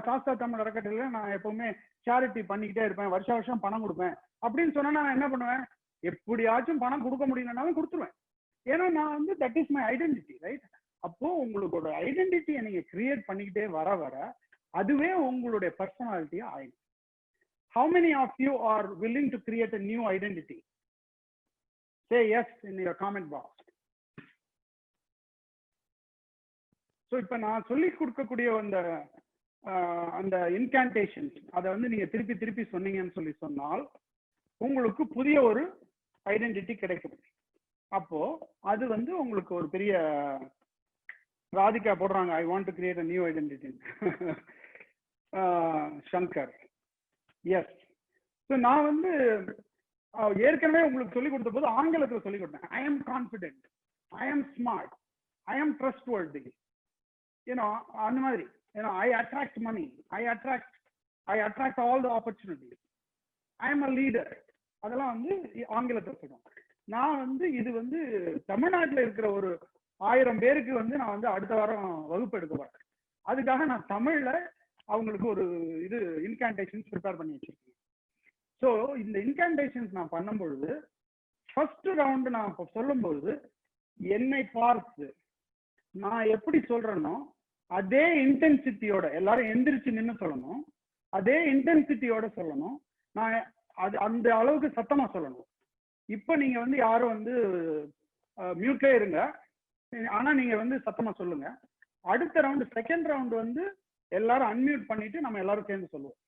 சாஸ்தா தமிழ் அறக்கட்டளையில நான் எப்பவுமே சேரிட்டி பண்ணிக்கிட்டே இருப்பேன், வருஷம் பணம் கொடுப்பேன் அப்படின்னு சொன்னா நான் என்ன பண்ணுவேன், எப்படியாச்சும் பணம் கொடுக்க முடியலனாலும் கொடுத்துருவேன். ஏன்னா நான் வந்து that is my identity, right? அப்போ உங்களோட ஐடென்டிட்டியை நீங்க கிரியேட் பண்ணிக்கிட்டே வர வர அதுவே உங்களுடைய பர்சனாலிட்டியா ஆயிடும். How many of you are willing to create a new identity? Say yes in your comment box. So இப்ப நான் சொல்லி கொடுக்கக்கூடிய அந்த இன்கான்டேஷன்ஸ் அதை வந்து நீங்க திருப்பி திருப்பி சொன்னீங்கன்னு சொன்னால் உங்களுக்கு புதிய ஒரு ஐடென்டிட்டி கிடைக்கும். அப்போ அது வந்து உங்களுக்கு ஒரு பெரிய ராதிகா போடுறாங்க, I want to create a new identity. Shankar, yes. ஸோ நான் வந்து ஏற்கனவே உங்களுக்கு சொல்லிக் கொடுத்த போது ஆங்கிலத்தில் சொல்லிக் கொடுத்தேன். I am confident, I am smart, I am trustworthy, ஏன்னா அந்த மாதிரி. ஏன்னா I attract money, I attract all the opportunities, I am a leader, அதெல்லாம் வந்து ஆங்கிலத்தில் சொல்லுவோம். நான் வந்து இது வந்து தமிழ்நாட்டில் இருக்கிற ஒரு 1000 பேருக்கு வந்து நான் வந்து அடுத்த வாரம் வகுப்பு எடுக்க போறேன். அதுக்காக நான் தமிழ்ல அவங்களுக்கு ஒரு இது இன்கான்டேஷன்ஸ் ப்ரிப்பேர் பண்ணி வச்சிருக்கேன். ஸோ இந்த இன்கான்டேஷன்ஸ் நான் பண்ணும்பொழுது ஃபர்ஸ்ட் ரவுண்டு நான் இப்போ சொல்லும்பொழுது என்னை பார்த்து நான் எப்படி சொல்றேனோ அதே இன்டென்சிட்டியோட எல்லாரும் எந்திரிச்சு நின்று சொல்லணும், அதே இன்டென்சிட்டியோட சொல்லணும். நான் அது அந்த அளவுக்கு சத்தமா சொல்லணும். இப்போ நீங்க வந்து யாரும் வந்து மியூட்டே இருங்க, ஆனா நீங்க வந்து சத்தமா சொல்லுங்க. அடுத்த ரவுண்டு செகண்ட் ரவுண்டு வந்து எல்லாரும் அன்மியூட் பண்ணிட்டு நம்ம எல்லாரும் சேர்ந்து சொல்லுவோம்.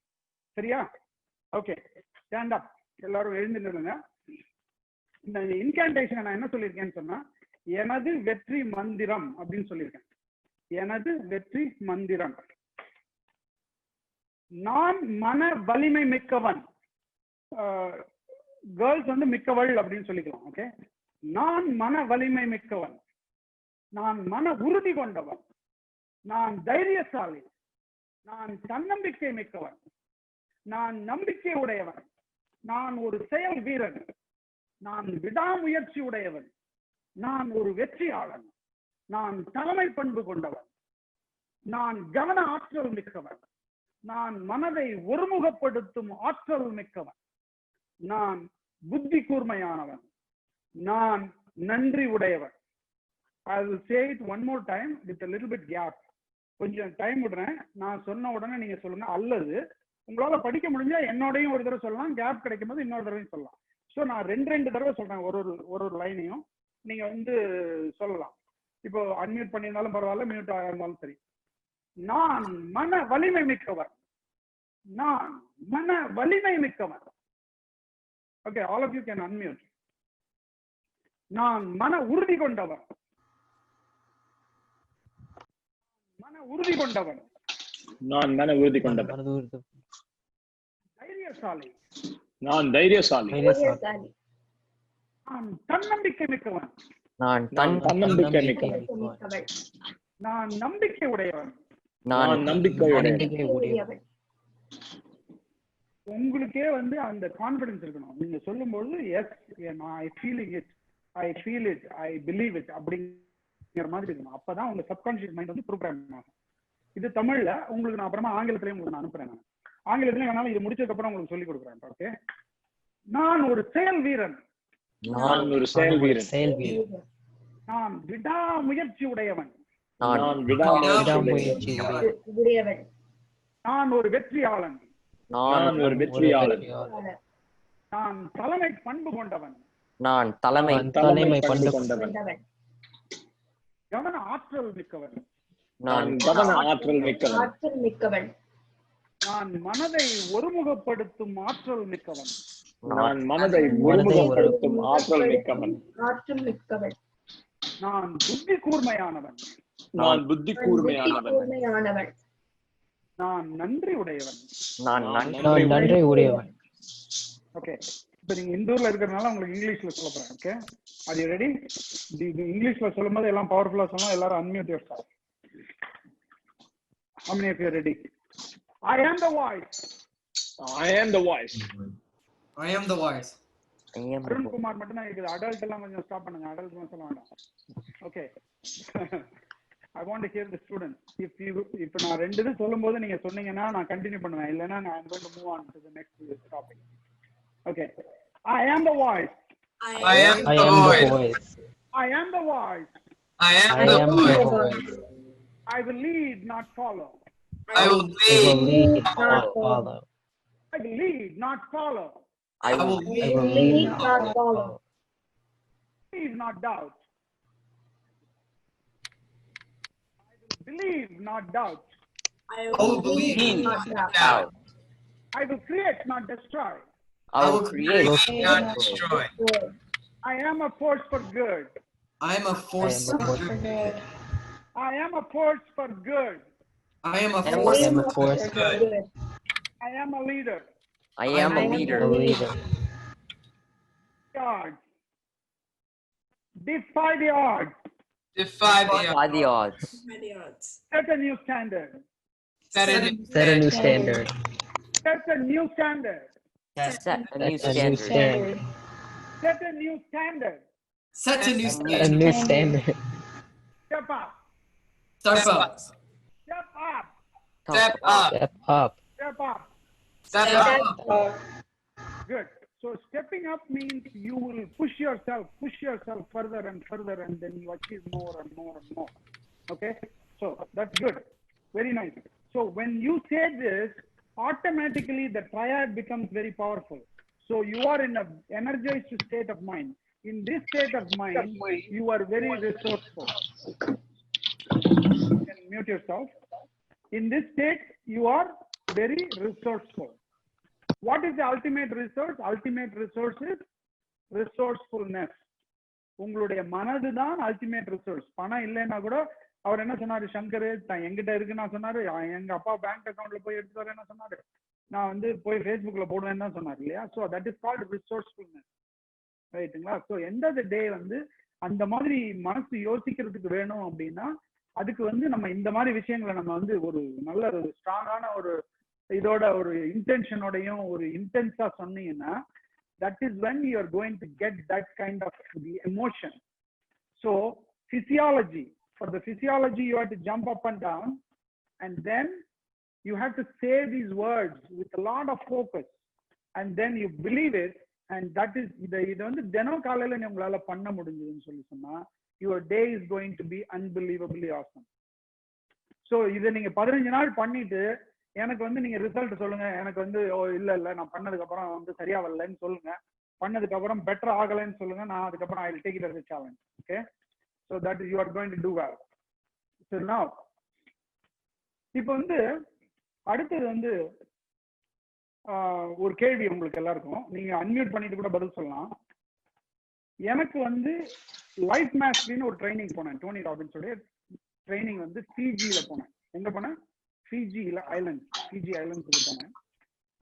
சரியா? ஓகே, ஸ்டாண்ட் அப், எல்லாரும் எழுந்து நில்லுங்க. இந்த இன்கான்டேஷன் நான் என்ன சொல்லியிருக்கேன்னு சொன்னா, எனது வெற்றி மந்திரம் அப்படின்னு சொல்லியிருக்கேன். எனது வெற்றி மந்திரம். நான் மன வலிமை மிக்கவன். கேர்ள்ஸ் வந்து மிக்கவள் அப்படின்னு சொல்லிக்கலாம். ஓகே, நான் மன வலிமை மிக்கவன், நான் மன உறுதி கொண்டவன், நான் தைரியசாலி, நான் தன்னம்பிக்கை மிக்கவன், நான் நம்பிக்கை உடையவன், நான் ஒரு செயல் வீரன், நான் விடாமுயற்சி உடையவன், நான் ஒரு வெற்றியாளன், நான் தலைமை பண்பு கொண்டவன், நான் கவன ஆற்றல் மிக்கவன், நான் மனதை ஒருமுகப்படுத்தும் ஆற்றல் மிக்கவன், நான் புத்தி கூர்மையானவன், நான் நன்றி உடையவன். I will say it one more time with a little bit gap. கொஞ்சம் டைம் விடுறேன். நான் சொன்ன உடனே நீங்க சொல்லுங்க, அல்லது உங்களால படிக்க முடிஞ்சா என்னோடையும் ஒரு தடவை சொல்லலாம், கேப் கிடைக்கும் போது இன்னொரு தடவையும் சொல்லலாம். ஸோ நான் ரெண்டு தடவை சொல்றேன் ஒரு லைனையும் நீங்க வந்து சொல்லலாம். இப்போ அன்மியூட் பண்ணியிருந்தாலும் பரவாயில்ல, மியூட் ஆயிருந்தாலும் சரி. நான் மன வலிமை மிக்கவர், நான் மன வலிமை மிக்கவர். Okay, all of you can unmute. நான் மன உறுதி கொண்டவர், மன உறுதி கொண்டவன், நான் மன உறுதி கொண்டவன், தைரியசாலி, நான் தைரியசாலி, நான் தன்னம்பிக்கை மிக்கவன், நான் தன்னம்பிக்கை மிக்கவன், நான் நம்பிக்கை உடையவன், நான் நம்பிக்கை உடையவன். உங்களுக்கே வந்து அந்த கான்பிடன்ஸ் இருக்கணும். நீங்க சொல்லும்போது yes I feeling it, I feel it, I believe it அப்படிங்கிற மாதிரி இருக்கணும். அப்பதான் உங்க சப்கான்ஷியஸ் மைண்ட் வந்து ப்ரோக்ராம் ஆகும். இது தமிழ்ல உங்களுக்கு நான் அப்புறமா ஆங்கிலத்திலேயே உங்களுக்கு நான் அனுப்புறேன். நான் ஆங்கிலத்திலேயே வேணாலும் இது முடிச்சதுக்கு அப்புறம் உங்களுக்கு சொல்லி கொடுக்குறேன். ஓகே, நான் ஒரு செயல் வீரன், நான் ஒரு செயல் வீரன், நான் விடாமுயற்சி உடையவன், நான் விடாமுயற்சி உடையவன், நான் ஒரு வெற்றியாளன், நான் ஒரு வெற்றியாளன், நான் தலைமை பண்பு கொண்டவன், நான் தலைமை பண்பு கொண்டவன், கவன ஆற்றல் மிக்கவன், நான் கவன ஆற்றல் மிக்கவன், நான் மனதை ஒருமுகப்படுத்தும் ஆற்றல் மிக்கவன், நான் மனதை ஒருமுகப்படுத்தும் ஆற்றல் மிக்கவன், நான் புத்தி கூர்மையானவன், நான் புத்தி கூர்மையானவன், நான் நன்றி உடையவன், நான் நன்றி உடையவன். ஓகே, இப்போ நீங்க இந்தூர்ல இருக்கிறதுனால உங்களுக்கு இங்கிலீஷ்ல சொல்ல போறேன். Okay, are you ready? இங்கிலீஷ்ல சொல்லும்போது எல்லாம் பவர்ஃபுல்லா சொல்லலாம். எல்லாரும் unmute yourself. How many of you are ready? I am the voice. I am the voice. I am the voice. Arun Kumar மட்டும் தான் இருக்குது. அடல்ட் எல்லாம் கொஞ்சம் ஸ்டாப் பண்ணுங்க. அடல்ட் சொல்ல வேண்டாம். Okay, I want to hear the students. If நான் ரெண்டு இது சொல்லும்போது நீங்க சொன்னீங்கன்னா நான் கண்டினியூ பண்ணுவேன், இல்லைன்னா நான் I'm going to move on to the next topic. Okay, I am the voice. I am the voice. I am the voice. I I am the am voice. the voice. I will lead, not follow. I will I will lead. lead, not follow. I will lead, not follow. I will lead. lead, not follow. Believe, not doubt. Believe, not doubt. I will believe, not doubt. I will create, not destroy. I will create, not destroy. I am a force for good. I am a force for good. I am a force for good. I am a I force am a for force good. I am a leader. I am a leader. Odds. Defy the odds. Defy the odds. By the odds. Set a new standard. Set a new Set a new standard. Set a new standard. Set a new Set a new standard. Set a new standard. Set a new A standard. new standard. Step up. Step up. Step up. Step up. Step up. Step up. Step up. Good. So stepping up means you will push yourself further and further, and then you achieve more and more and more. Okay? So that's good. Very nice. So when you say this, automatically the triad becomes very powerful. So you are in an energized state of mind. In this state of mind, you are very resourceful. You can mute yourself. In this state, you are very resourceful. What is the ultimate resource? Ultimate resource is resourcefulness. உங்களுடைய மனது தான் ultimate resource. பணம் இல்லைன்னா கூட அவர் என்ன சொன்னாரு, சங்கர் என்கிட்ட இருக்குன்னு சொன்னாரு, எங்க அப்பா பேங்க் அக்கௌண்ட்ல போய் எடுத்து வரேன்னு சொன்னாரு, நான் வந்து போய் ஃபேஸ்புக்ல போடுவேன்னு தான் சொன்னார் இல்லையா? So that is called resourcefulness. ரைட்டுங்களா? So end of the day வந்து அந்த மாதிரி மனசு யோசிக்கிறதுக்கு வேணும் அப்படின்னா அதுக்கு வந்து நம்ம இந்த மாதிரி விஷயங்களை நம்ம வந்து ஒரு நல்ல ஒரு ஸ்ட்ராங்கான ஒரு இதோட ஒரு இன்டென்ஷனோடையும் ஒரு இன்டென்ஸா சொன்னீங்கன்னா that is when you are going to get that kind of the emotion. So physiology, for the physiology you have to jump up and down, and then you have to say these words with a lot of focus, and then you believe it, and that is இது வந்து தினம் காலையில உங்களால பண்ண முடிஞ்சதுன்னு சொல்லி சொன்னா your day is going to be unbelievably awesome. So இதை நீங்க 15 நாள் பண்ணிட்டு எனக்கு வந்து நீங்க ரிசல்ட் சொல்லுங்க, எனக்கு வந்து இல்ல நான் பண்ணதுக்கு அப்புறம் வந்து சரியா வரலன்னு சொல்லுங்க, பண்ணதுக்கு அப்புறம் பெட்டர் ஆகலைன்னு சொல்லுங்க, நான் அதுக்கப்புறம் I will take it as a challenge. Okay, so that you are going to do well. So now இப்போ வந்து அடுத்தது வந்து ஒரு கேள்வி உங்களுக்கு எல்லாருக்கும், நீங்க அன்மியூட் பண்ணிட்டு கூட பதில் சொல்லலாம். எனக்கு வந்து லைஃப் மாஸ்டரின்னு ஒரு ட்ரைனிங் போனேன், டோனி ராபின்ஸோட ட்ரைனிங் வந்து ஃபிஜியில போனேன். எங்க போனேன்? ஃபிஜியில ஃபிஜி ஐலண்ட்ஸுக்கு போனேன்.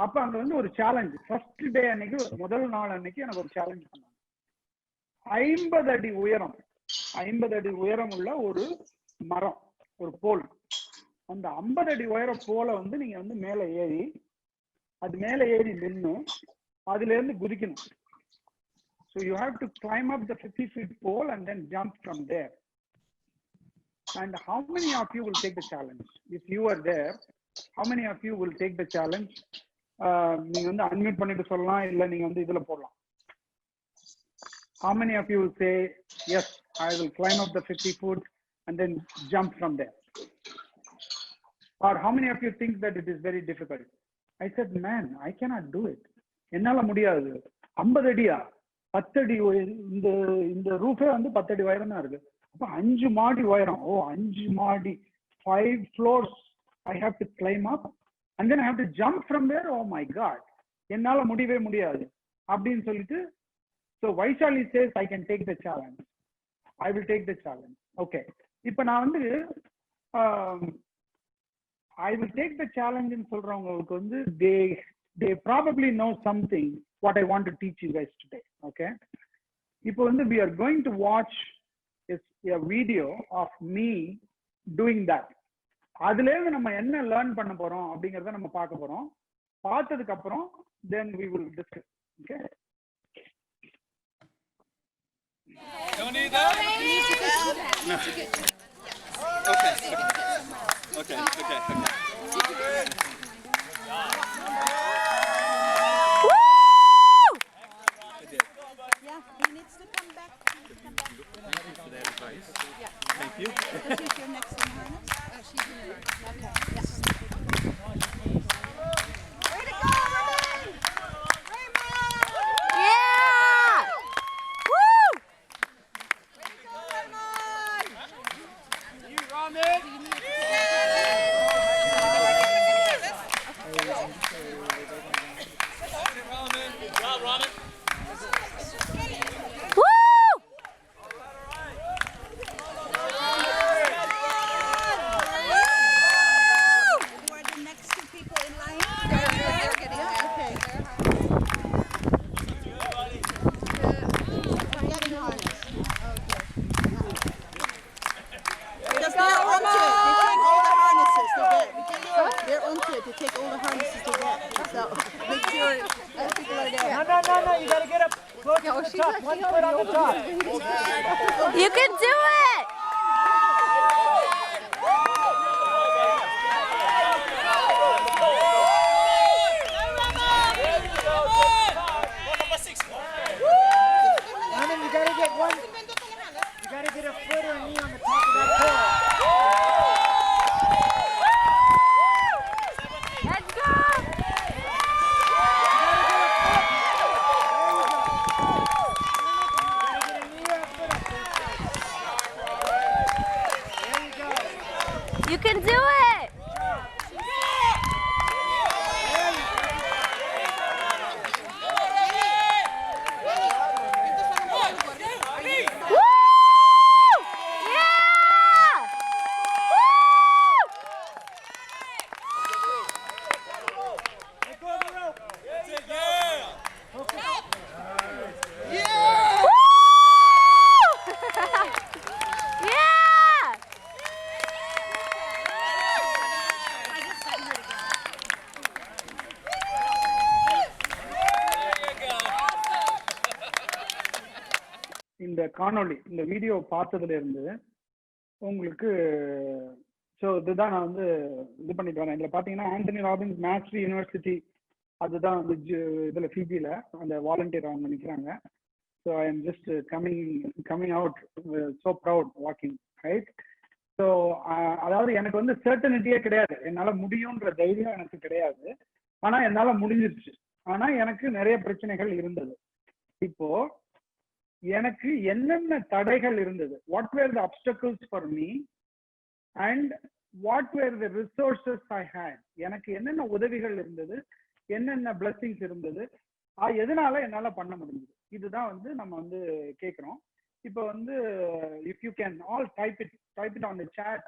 அப்ப அங்க வந்து ஒரு சேலஞ்ச், ஃபர்ஸ்ட் டே அன்னைக்கு முதல் நாள் அன்னைக்கு எனக்கு ஒரு சேலஞ்ச் பண்ணாங்க. 50 அடி உயரம், 50 அடி உயரம் உள்ள ஒரு மரம், ஒரு போல். அந்த 50 அடி உயரம் போல வந்து நீங்க வந்து மேல ஏறி, அது மேல ஏறி நின்று அதுல இருந்து குதிக்கணும். So you have to climb up the 50 feet pole and then jump from there. And how many of you will take the challenge? If you are there, how many of you will take the challenge? நீங்க வந்து unmute பண்ணிட்டு சொல்லலாம், இல்ல நீங்க வந்து இதுல போடலாம். How many of you will say yes, I will climb up the 50 foot and then jump from there? Or how many of you think that it is very difficult? I said, man, I cannot do it. என்னால முடியாது. 50 அடியா, 10 அடி, இந்த ரூஃபே வந்து 10 அடி உயரம் தான் இருக்கு. அப்ப 5 மாடி உயரம். 5 மாடி, 5 floors I have to climb up and then I have to jump from there. Oh my God, என்னால முடியவே முடியாது அப்படின்னு சொல்லிட்டு, so Vaishali says I can take the challenge. I will take the challenge. Okay, இப்ப நான் வந்து I will take the challenge ன்னு சொல்றவங்களுக்கு வந்து they probably know something what I want to teach you guys today. Okay, இப்போ வந்து we are going to watch a video of me doing that. அதுல இருந்து நம்ம என்ன லேர்ன் பண்ண போறோம் அப்படிங்கறத நம்ம பார்க்க போறோம். பார்த்ததுக்கு அப்புறம் then we will discuss. Okay, don't need that? No. Okay. Yeah, he needs to come back. You. She's your next in harness? Oh, she's in the harness. Okay. Yes. Way to go, Raymond! Raymond! Yeah! Woo! Way to go, Raymond! You, Ramen. Good job, Ramen. Woo! Who are the next two people in line? They're getting okay. Getting harness. Because they're onto it. They take all the harnesses to get. They're onto it. They take all the harnesses to get. So make sure that people are there. No, you gotta get up close to the top. One foot on the top. You can do it! Ramen, you gotta get one. You gotta get a foot or a knee on the top of that pole. Let's go! You can do it! Woo! Yeah! Woo! Yeah! இந்த காணொளி இந்த video பார்த்ததுல இருந்து உங்களுக்கு so இதுதான் நான் வந்து இது பண்ணிட்டு வரேன். இதில் பார்த்தீங்கன்னா ஆண்டனி ராபின்ஸ் மேஸ்ட்ரி யூனிவர்சிட்டி அதுதான் வந்து இதில் ஃபிஜியில் அந்த வாலண்டியர் அவங்க நிற்கிறாங்க. So I am just coming out so proud walking right. So அதாவது எனக்கு வந்து சர்டனிட்டியே கிடையாது, என்னால் முடியுன்ற தைரியம் எனக்கு கிடையாது. ஆனால் என்னால் முடிஞ்சிருச்சு. ஆனால் எனக்கு நிறைய பிரச்சனைகள் இருந்தது. இப்போ எனக்கு என்னென்ன தடைகள் இருந்தது, what were the obstacles for me and what were the resources I had, எனக்கு என்னென்ன உதவிகள் இருந்தது, என்னென்ன பிளஸிங்ஸ் இருந்தது, எதனால என்னால பண்ண முடிஞ்சது, இதுதான் வந்து நம்ம வந்து கேட்குறோம். இப்போ வந்து if you can all type it on the chat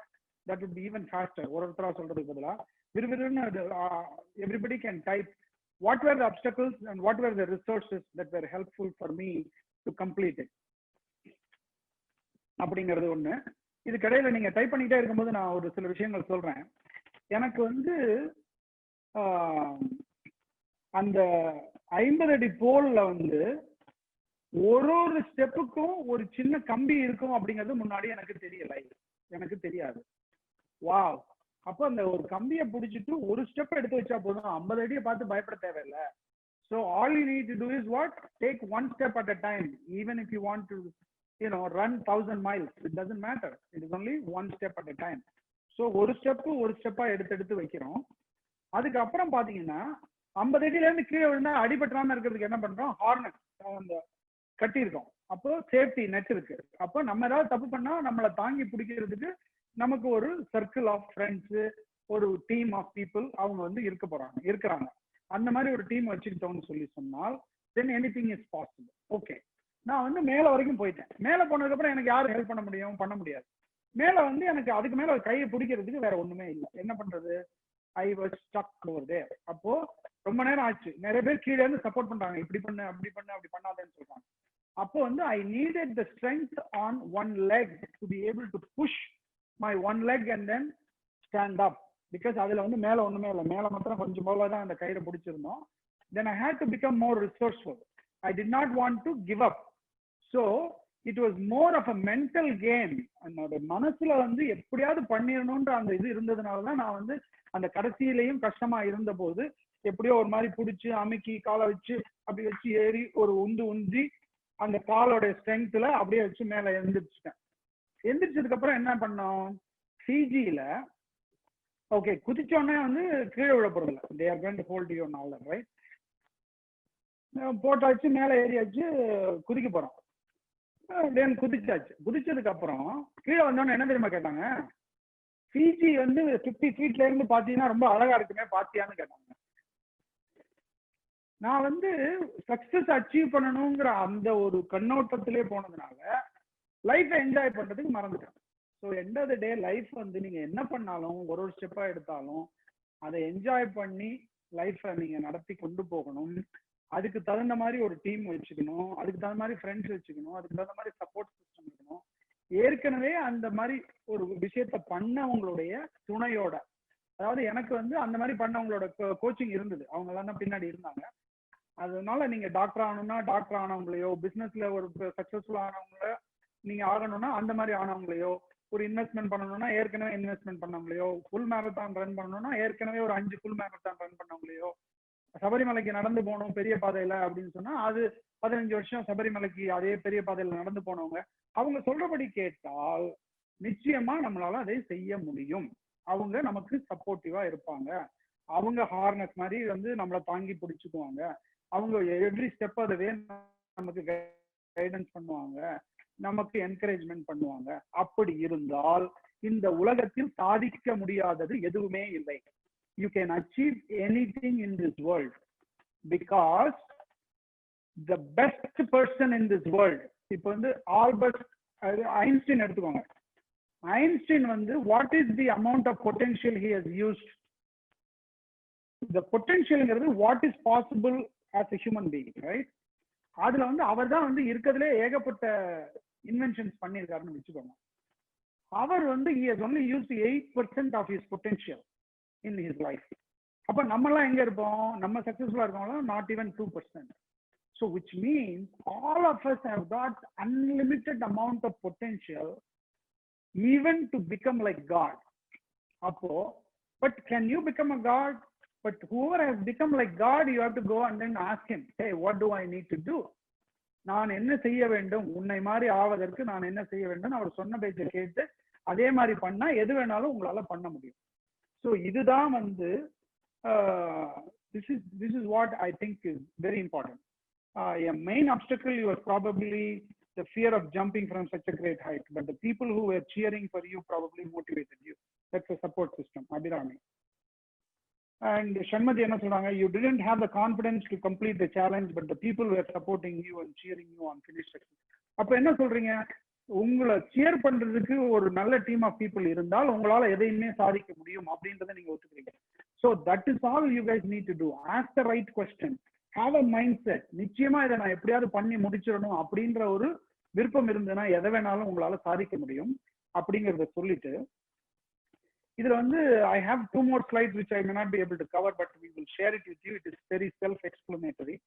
that would be even faster. ஒருத்தரா சொல்றதுக்கு பதிலாக விறுவிறுன்னு everybody can type what were the obstacles and what were the resources that were helpful for me to complete it அப்படிங்கிறது ஒண்ணு. இதுக்கு இடையில நீங்க type பண்ணிட்டே இருக்கும்போது நான் ஒரு சில விஷயங்கள் சொல்றேன். எனக்கு வந்து அந்த 50 அடி போல்ல வந்து ஒரு ஸ்டெப்புக்கும் ஒரு சின்ன கம்பி இருக்கும் அப்படிங்கிறது முன்னாடி எனக்கு தெரியல, எனக்கு தெரியாது. வாவ், அப்போ அந்த ஒரு கம்பியை பிடிச்சிட்டு ஒரு ஸ்டெப் எடுத்து வச்சா போதும், 50 அடியை பார்த்து பயப்பட தேவையில்லை. So all you need to do is what? Take one step at a time. Even if you want to, run 1000 miles, it doesn't matter. It is only one step at a time. So ஒரு ஸ்டெப்பா எடுத்து வைக்கிறோம். அதுக்கப்புறம் பாத்தீங்கன்னா 50 அடியில இருந்து கீழே விழுந்தா அடிபட்டுறாம இருக்கிறதுக்கு என்ன பண்றோம், ஹார்னட் அந்த கட்டி இருக்கோம். அப்போ சேஃப்டி நெட் இருக்கு. அப்போ நம்ம ஏதாவது தப்பு பண்ணா நம்மளை தாங்கி பிடிக்கிறதுக்கு நமக்கு ஒரு சர்க்கிள் ஆஃப் ஃப்ரெண்ட்ஸ், ஒரு டீம் ஆஃப் பீப்புள் அவங்க வந்து இருக்கிறாங்க. அந்த மாதிரி ஒரு டீம் வச்சுக்கிட்டோம்னு சொன்னால் தென் எனிதிங் இஸ் பாசிபிள். ஓகே, நான் வந்து மேலே வரைக்கும் போயிட்டேன். மேலே போனதுக்கப்புறம் எனக்கு யாரும் ஹெல்ப் பண்ண முடியாது. மேலே வந்து எனக்கு அதுக்கு மேலே கையை பிடிக்கிறதுக்கு வேற ஒண்ணுமே இல்லை. என்ன பண்றது, I was stuck over there. அப்போ ரொம்ப நேரம் ஆச்சு. நிறைய பேர் கீழே இருந்து சப்போர்ட் பண்றாங்க, இப்படி பண்ணு அப்படி பண்ணாதேன்னு சொல்றாங்க. அப்போ வந்து I needed the strength on one leg to be able to push my one leg and then stand up. Because அதுல வந்து மேல ஒண்ணுமே இல்லை, மேல மாத்திரம் கொஞ்சம் போல தான் அந்த கயிறை பிடிச்சிருந்தோம். Then I had to become more resourceful. I did not want to give up. So it was more of a mental game. என்னோட மனசுல வந்து எப்படியாவது பண்ணிடணும்ன்ற அந்த இது இருந்ததுனாலதான் நான் வந்து அந்த கடைசியிலையும் கஷ்டமா இருந்த போது எப்படியோ ஒரு மாதிரி பிடிச்சி அமுக்கி காலை வச்சு அப்படி வச்சு ஏறி ஒரு உந்தி அந்த காலோட ஸ்ட்ரென்த்ல அப்படியே வச்சு மேல எழுந்திரிச்சிட்டேன். எந்திரிச்சதுக்கு அப்புறம் என்ன பண்ணோம், ஃபிஜியில ஓகே குதிச்சோடனே வந்து கீழே விழ போறது இல்லை, they are going to hold you all right. போட்டாச்சு, மேலே ஏறியாச்சு, குதிக்க போறோம். தென் குதிச்சாச்சு. குதிச்சதுக்கு அப்புறம் கீழே வந்தோடனே என்ன தெரியுமா கேட்டாங்க, ஃபிஜி வந்து 50 ஃபீட்ல இருந்து பாத்தீங்கன்னா ரொம்ப அழகா இருக்குமே பாத்தியான்னு கேட்டாங்க. நான் வந்து சக்சஸ் அச்சீவ் பண்ணணுங்கிற அந்த ஒரு கண்ணோட்டத்திலே போனதுனால லைஃப்பை என்ஜாய் பண்றதுக்கு மறந்துட்டேன். So end of the day life வந்து நீங்க என்ன பண்ணாலும் ஒரு ஸ்டெப்பா எடுத்தாலும் அதை என்ஜாய் பண்ணி லைஃப்பை நீங்க நடத்தி கொண்டு போகணும். அதுக்கு தகுந்த மாதிரி ஒரு டீம் வச்சுக்கணும், அதுக்கு தகுந்த மாதிரி ஃப்ரெண்ட்ஸ் வச்சுக்கணும், அதுக்கு தகுந்த மாதிரி சப்போர்ட் சிஸ்டம் இருக்கணும். ஏற்கனவே அந்த மாதிரி ஒரு விஷயத்த பண்ணவங்களுடைய துணையோட, அதாவது எனக்கு வந்து அந்த மாதிரி பண்ணவங்களோட கோச்சிங் இருந்தது, அவங்க எல்லாம் தான் பின்னாடி இருந்தாங்க. அதனால நீங்க டாக்டர் ஆகணும்னா டாக்டர் ஆனவங்களையோ, பிசினஸ்ல ஒரு சக்சஸ்ஃபுல் ஆனவங்கள நீங்க ஆகணும்னா அந்த மாதிரி ஆனவங்களையோ, ஒரு இன்வெஸ்ட்மெண்ட் பண்ணணும்னா ஏற்கனவே இன்வெஸ்ட்மெண்ட் பண்ணவங்களையோ, ஃபுல் மேரத்தான் ரன் பண்ணணும்னா ஏற்கனவே ஒரு 5 ஃபுல் மேரத்தான் ரன் பண்ணவங்களையோ, சபரிமலைக்கு நடந்து போகணும் பெரிய பாதையில அப்படின்னு சொன்னா அது 15 வருஷம் சபரிமலைக்கு அதே பெரிய பாதையில நடந்து போனவங்க, அவங்க சொல்றபடி கேட்டால் நிச்சயமா நம்மளால அதை செய்ய முடியும். அவங்க நமக்கு சப்போர்ட்டிவா இருப்பாங்க, அவங்க ஹார்னஸ் மாதிரி வந்து நம்மளை தாங்கி பிடிச்சுக்குவாங்க, அவங்க எவ்ரி ஸ்டெப் அதுவே நமக்கு கைடன்ஸ் பண்ணுவாங்க, நமக்கு என்கரேஜ்மெண்ட் பண்ணுவாங்க. அப்படி இருந்தால் இந்த உலகத்தில் சாதிக்க முடியாதது எதுவுமே இல்லை. You can achieve anything in this world because the best person in this world, இப்போ வந்து ஆல்பர்ட் ஐன்ஸ்டீன் எடுத்துக்கோங்க. ஐன்ஸ்டீன் வந்து what is the amount of potential he has used? The potentialங்கிறது what is possible as a human being, right? அதுல வந்து அவர் தான் வந்து இருக்கிறதுலே ஏகப்பட்ட இன்வென்ஷன்ஸ் பண்ணியிருக்காருன்னு வச்சுக்கோங்க. அவர் வந்து he has only used 8% of his potential in his life. அப்ப நம்ம எல்லாம் எங்க இருப்போம், நம்ம சக்சஸ்ஃபுல்லா இருக்கோம்ல, not even 2%. So which means all of us have got unlimited amount of potential even to become like God. Appo but can you become a God? But whoever has become like God, you have to go and then ask him, hey, what do I need to do? நான் என்ன செய்ய வேண்டும், உன்னை மாதிரி ஆவதற்கு நான் என்ன செய்ய வேண்டும், அவர் சொன்ன பேச்சை கேட்டு அதே மாதிரி பண்ணா எது வேணாலும் உங்களால பண்ண முடியும். ஸோ இதுதான் வந்து this is what I think is very important. A main obstacle was probably the fear of jumping from such a great height, but the people who were cheering for you probably motivated you. That's a support system. Abhirami and Shanmati என்ன சொல்றாங்க, you didn't have the confidence to complete the challenge, but the people were supporting you and cheering you on finish success. அப்ப என்ன சொல்றீங்க, உங்களை shear பண்றதுக்கு ஒரு நல்ல team of people இருந்தால் உங்களால எதையுமே சாதிக்க முடியும் அப்படின்றத நீங்க ஒத்துக்கிறீங்க. So that is all you guys need to do. Ask the right question, have a mindset. நிச்சயமா இதை நான் எப்படியாவது பண்ணி முடிச்சிடணும் அப்படின்ற ஒரு விருப்பம் இருந்ததுன்னா எதை வேணாலும் உங்களால சாதிக்க முடியும் அப்படிங்கிறத சொல்லிட்டு, இதுல வந்து I have 2 more slides which I may not be able to cover, but we will share it with you. It is very self-explanatory.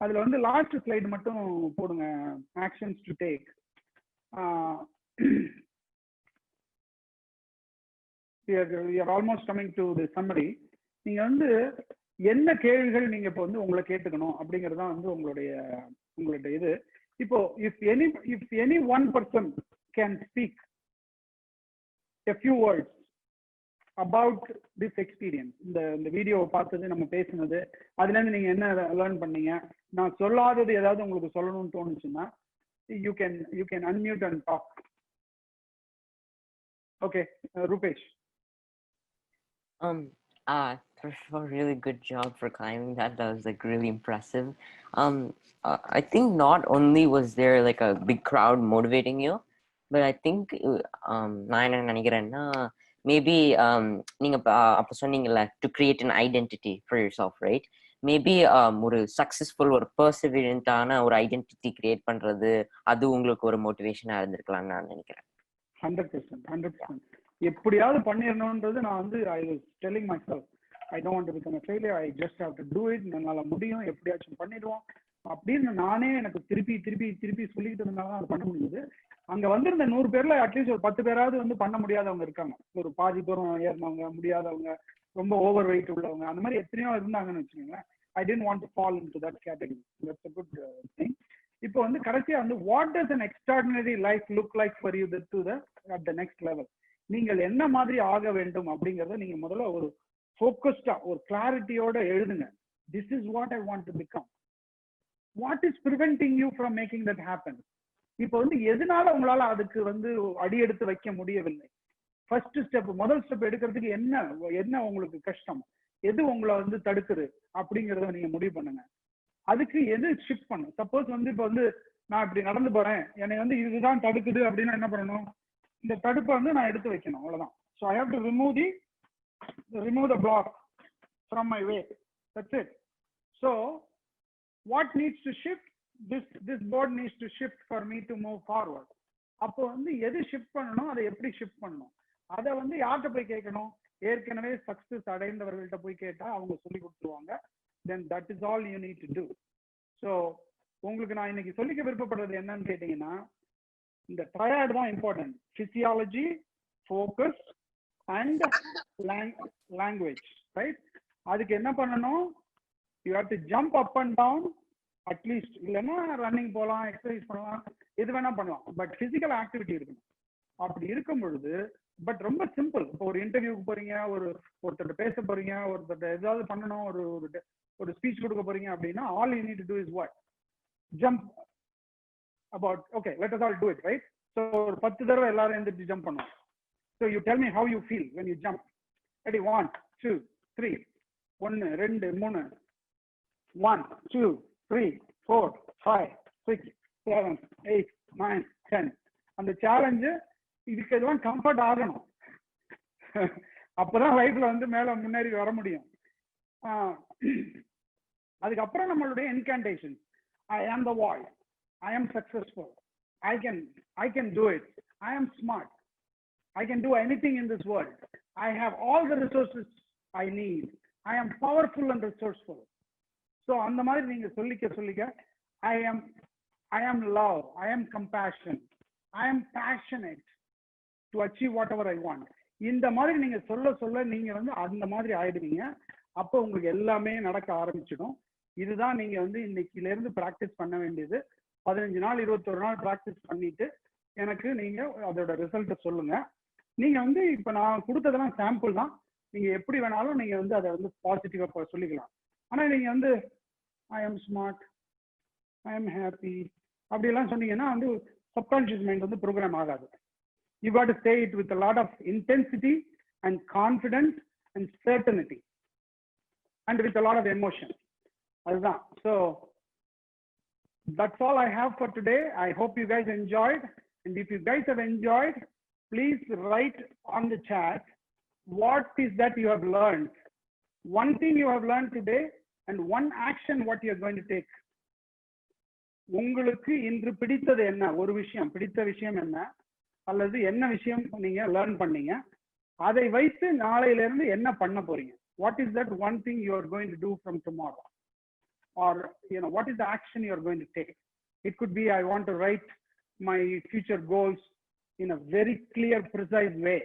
அதுல வந்து லாஸ்ட் ஸ்லைடு மட்டும் போடுங்க, actions to take. We are almost coming to the summary. நீங்க வந்து என்ன கேள்விகள் நீங்க இப்போ வந்து உங்களை கேட்டுக்கணும் அப்படிங்கறத வந்து உங்களுடைய இது. இப்போ if any one person can speak a few words about this experience, இந்த வீடியோவை பார்த்தது, நம்ம பேசினது, அதுல இருந்து நீங்க என்ன லேர்ன் பண்ணீங்க, நான் சொல்லாதது ஏதாவது உங்களுக்கு சொல்லணும்னு தோணுச்சுன்னா you can unmute and talk. Okay, Rupesh. First of all, really good job for climbing that. That was like really impressive. I think not only was there like a big crowd motivating you, but I think நான் என்ன நினைக்கிறேன்னா, maybe நீங்க அப்ப சொன்னீங்கல்ல, to create an identity for yourself, right? Maybe ஒரு successful, ஒரு பர்சிவியரண்டான ஒரு identity create பண்றது, அது உங்களுக்கு ஒரு மோட்டிவேஷனா இருந்திருக்கலாம்னு நான் நினைக்கிறேன். 100%. எப்படியாவது பண்ணிடணும்ன்றது நான் வந்து I was telling myself, I don't want to become a failure, I just have to do it. என்னால முடியும், எப்படியாச்சும் பண்ணிடுவோம் அப்படின்னு நானே எனக்கு திருப்பி சொல்லிட்டு இருந்தாலும் அது பண்ண முடியுது. அங்க வந்திருந்த 100 பேர்ல அட்லீஸ்ட் ஒரு 10 பேராவது வந்து பண்ண முடியாதவங்க இருக்காங்க. ஒரு பாதி தூரம் ஏறினவங்க, முடியாதவங்க, ரொம்ப ஓவர் வெயிட் உள்ளவங்க, அந்த மாதிரி எத்தனையோ இருந்தாங்கன்னு வச்சுக்கோங்களேன். I didn't want to fall into that category. That's a good thing. இப்போ வந்து கடைசியா வந்து what does an extraordinary life look like for you to the at the next level? நீங்கள் என்ன மாதிரி ஆக வேண்டும் அப்படிங்கறத நீங்க முதல்ல ஒரு ஃபோக்கஸ்டா ஒரு கிளாரிட்டியோட எழுதுங்க. This is what I want to become. What is preventing you from making that happen? இப்போ வந்து எதனால உங்களால அதுக்கு வந்து அடி எடுத்து வைக்க முடியவில்லை? ஃபர்ஸ்ட் ஸ்டெப், முதல் ஸ்டெப் எடுக்கிறதுக்கு என்ன உங்களுக்கு கஷ்டம், எது உங்களை வந்து தடுக்குது அப்படிங்கறத நீங்க முடிவு பண்ணுங்க. அதுக்கு எது ஷிஃப்ட் பண்ணும். சப்போஸ் வந்து இப்போ வந்து நான் இப்படி நடந்து போறேன், என்னை வந்து இதுதான் தடுக்குது அப்படின்னா என்ன பண்ணணும், இந்த தடுப்பை வந்து நான் எடுத்து வைக்கணும், அவ்வளவுதான். So I have to remove the block from my way. That's it. So what needs to shift? This board needs to shift for me to move forward. அப்போ வந்து எது ஷிஃப்ட் பண்ணணும், அதை எப்படி ஷிஃப்ட் பண்ணணும், அதை வந்து யார்கிட்ட போய் கேட்கணும், ஏற்கனவே சக்சஸ் அடைந்தவர்கள்ட்ட போய் கேட்டா அவங்க சொல்லி கொடுத்துருவாங்க. then that is all you need to do. So உங்களுக்கு நான் இன்னைக்கு சொல்லிக்க விருப்பப்படுறது என்னன்னு கேட்டீங்கன்னா, இந்த ட்ரையாட் தான் important. Physiology, focus and language, right? அதுக்கு என்ன பண்ணணும், you have to jump up and down at least, இல்லைன்னா ரன்னிங் போகலாம், எக்ஸசைஸ் பண்ணலாம், எது வேணா பண்ணலாம், பட் பிசிக்கல் ஆக்டிவிட்டி இருக்கணும். அப்படி இருக்கும் பொழுது, பட் ரொம்ப சிம்பிள். இப்போ ஒரு இன்டர்வியூக்கு போறீங்க, ஒருத்தர் பேச போறீங்க, ஒருத்தர் ஏதாவது பண்ணணும், ஒரு ஸ்பீச் கொடுக்க போறீங்க அப்படின்னா, all you need to to is what, jump about, okay, let us all do it, right? So ஒரு 10 தடவை எல்லாரும் எழுந்திருச்சு ஜம்ப் பண்ணுவோம். So you tell me how you feel when you jump. Ready? 1 2 3 1 2 3 1 2 3 4 5 6 7 8 9 10. அந்த சேலஞ்சு இதுக்கு எதுவும் கம்ஃபர்ட் ஆகணும். அப்பதான் லைஃப்ல வந்து மேல முன்னேறி வர முடியும். அதுக்கப்புறம் நம்மளுடைய இன்கான்டேஷன், I am the voice, I am successful, I can do it, I am smart, I can do anything in this world, I have all the resources I need, I am powerful and resourceful. So அந்த மாதிரி நீங்க சொல்லிக்க I am love, I am compassion, I am passionate to achieve whatever I want. இந்த மாதிரி நீங்க சொல்ல நீங்க வந்து அந்த மாதிரி ஆயிடுவீங்க. அப்போ உங்களுக்கு எல்லாமே நடக்க ஆரம்பிச்சிடும். இதுதான் நீங்க வந்து இன்னைக்குல இருந்து பிராக்டிஸ் பண்ண வேண்டியது. 15 நாள் 21 நாள் பிராக்டிஸ் பண்ணிட்டு எனக்கு நீங்க அதோட ரிசல்ட் சொல்லுங்க. நீங்க வந்து இப்ப நான் கொடுத்ததெல்லாம் சாம்பிள் தான், நீங்க எப்படி வேணாலும் நீங்க வந்து அதை வந்து பாசிட்டிவா சொல்லிக்கலாம். ஆனா நீங்க வந்து I am smart, I am happy அப்படியெல்லாம் சொன்னீங்கன்னா வந்து சப்கான்ஷியஸ் மைண்ட் வந்து ப்ரோக்ராம் ஆகாது. You got to say it with a lot of intensity and confidence and certainty and with a lot of emotion. அதுதான். So that's all I have for today. I hope you guys enjoyed, and if you guys have enjoyed, please write on the chat what is that you have learned, one thing you have learned today and one action what you are going to take. உங்களுக்கு இன்று பிடித்தது என்ன, ஒரு விஷயம், பிடித்த விஷயம் என்ன, அல்லது என்ன விஷயம் நீங்க லேர்ன் பண்ணீங்க, அதை வைத்து நாளையில இருந்து என்ன பண்ண போறீங்க. What is that one thing you are going to do from tomorrow? Or what is the action you are going to take? It could be I want to write my future goals in a very clear, precise way.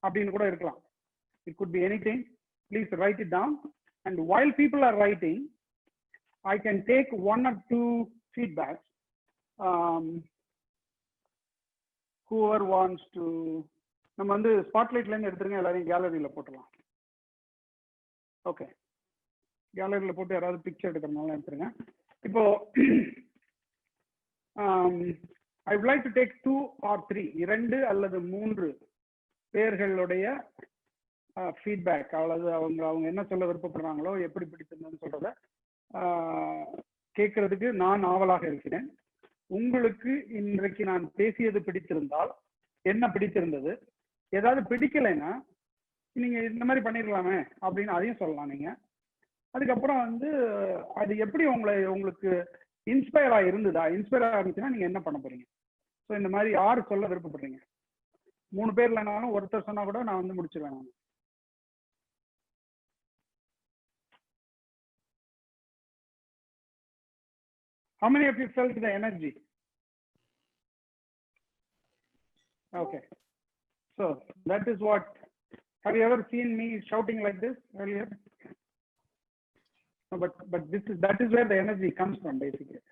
அப்படின்னு கூட இருக்கலாம். It could be anything. Please write it down. And while people are writing, I can take 1 or 2 feedbacks. Whoever wants to, நம்ம வந்து ஸ்பாட்லைட்ல இருந்து எடுத்துருங்க, எல்லாரையும் கேலரியில போட்டுடலாம். Okay, கேலரியில போட்டு யாராவது பிக்சர் எடுக்கிறதுனால எடுத்துருங்க. இப்போ I would like to take 2 or 3, 2 அல்லது 3 பேர்களுடைய ஃபீட்பேக், அல்லது அவங்க என்ன சொல்ல விருப்பப்படுறாங்களோ, எப்படி பிடிச்சிருந்ததுன்னு சொல்றத கேட்கறதுக்கு நான் ஆவலாக இருக்கிறேன். உங்களுக்கு இன்றைக்கு நான் பேசியது பிடித்திருந்தால் என்ன பிடித்திருந்தது, ஏதாவது பிடிக்கலைன்னா நீங்க இந்த மாதிரி பண்ணிருக்கலாமே அப்படின்னு அதையும் சொல்லலாம் நீங்க. அதுக்கப்புறம் வந்து அது எப்படி உங்களுக்கு இன்ஸ்பயர் ஆயிருந்ததா, இன்ஸ்பயர் ஆயிருந்துச்சுன்னா நீங்க என்ன பண்ண போறீங்க. ஸோ இந்த மாதிரி யாரு சொல்ல விருப்பப்படுறீங்க. 3 பேர் இல்லைனாலும் ஒருத்தர் சொன்னா கூட நான் வந்து முடிச்சிருவேன். நான் how many of you felt the energy? Okay, so that is what, have you ever seen me shouting like this earlier? No, but that is where the energy comes from basically.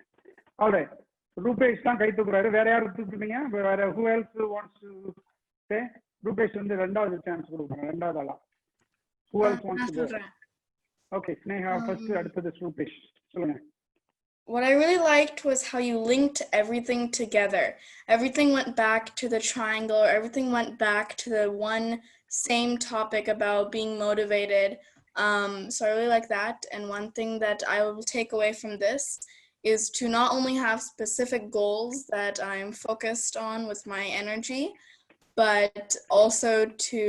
All right, Rupesh தான் கை தூக்குறாரு. வேற யாரு தூக்குறீங்க? வேற who else wants to say? Rupesh வந்து ரெண்டாவது chance கொடுக்குறேன், ரெண்டாவது ஆளா. who else wants to go? Okay, Sneha first, அடுத்தது ரூபேஷ். சொல்லுங்க. What I really liked was how you linked everything together. Everything went back to the triangle, everything went back to the one same topic about being motivated. So I really like that. And one thing that I will take away from this is to not only have specific goals that I'm focused on with my energy, but also to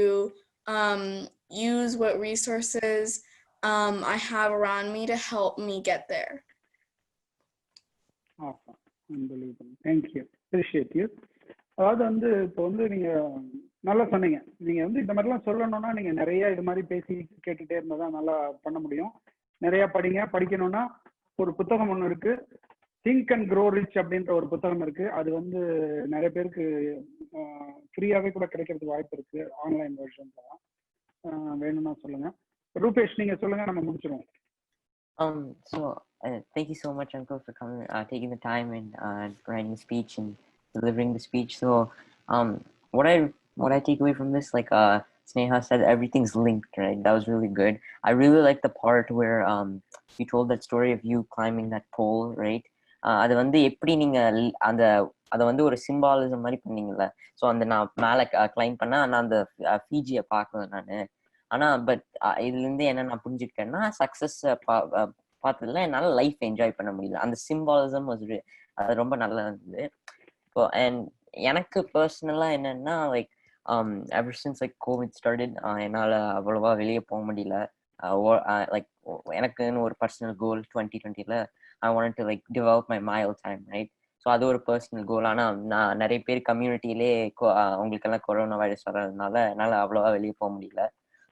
use what resources I have around me to help me get there. Awesome. Unbelievable. Thank you. Appreciate you. அதாவது வந்து இப்போ வந்து நீங்க நல்லா சொன்னீங்க. நீங்க வந்து இந்த மாதிரிலாம் சொல்லணும்னா நீங்க நிறைய இது மாதிரி பேசி கேட்டுட்டே இருந்தா தான் நல்லா பண்ண முடியும். நிறைய படிங்க. படிக்கணும்னா ஒரு புத்தகம் ஒன்று இருக்கு, திங்க் அண்ட் க்ரோ ரிச் அப்படின்ற ஒரு புத்தகம் இருக்கு. அது வந்து நிறைய பேருக்கு ஃப்ரீயாவே கூட கிடைக்கிறதுக்கு வாய்ப்பு இருக்கு, ஆன்லைன் வெர்ஷன் தான். வேணும்னா சொல்லுங்க. ரூபேஷ் நீங்க சொல்லுங்க, நம்ம முடிச்சிடுவோம். So thank you so much, Uncle, for coming, taking the time and writing the speech and delivering the speech. So what I take away from this, like Sneha said, everything's linked, right? That was really good. I really like the part where you told that story of you climbing that pole, right? அது வந்து எப்படி நீங்க அந்த அதை வந்து ஒரு symbolism மாதிரி பண்ணீங்கல்ல. So அந்த நான் மேலே கிளைம் பண்ண நான் அந்த ஃபிஜியை பார்க்கல நான். ஆனா பட் இதுல இருந்து என்ன நான் புரிஞ்சுக்கிட்டேன்னா, சக்சஸ் பார்த்ததுல என்னால லைஃப் என்ஜாய் பண்ண முடியல. அந்த சிம்பாலிசம் அது ரொம்ப நல்லா இருந்தது. இப்போ அண்ட் எனக்கு பர்சனலா என்னன்னா, like ever since like COVID started, என்னால அவ்வளவா வெளியே போக முடியல. லைக் எனக்குன்னு ஒரு பர்சனல் கோல் 2020ல I wanted to like develop my mile time, right? So அது ஒரு பர்சனல் கோல். ஆனால் நான் நிறைய பேர் கம்யூனிட்டியிலே அவங்களுக்கெல்லாம் கொரோனா வைரஸ் வர்றதுனால என்னால் அவ்வளோவா வெளியே போக முடியல.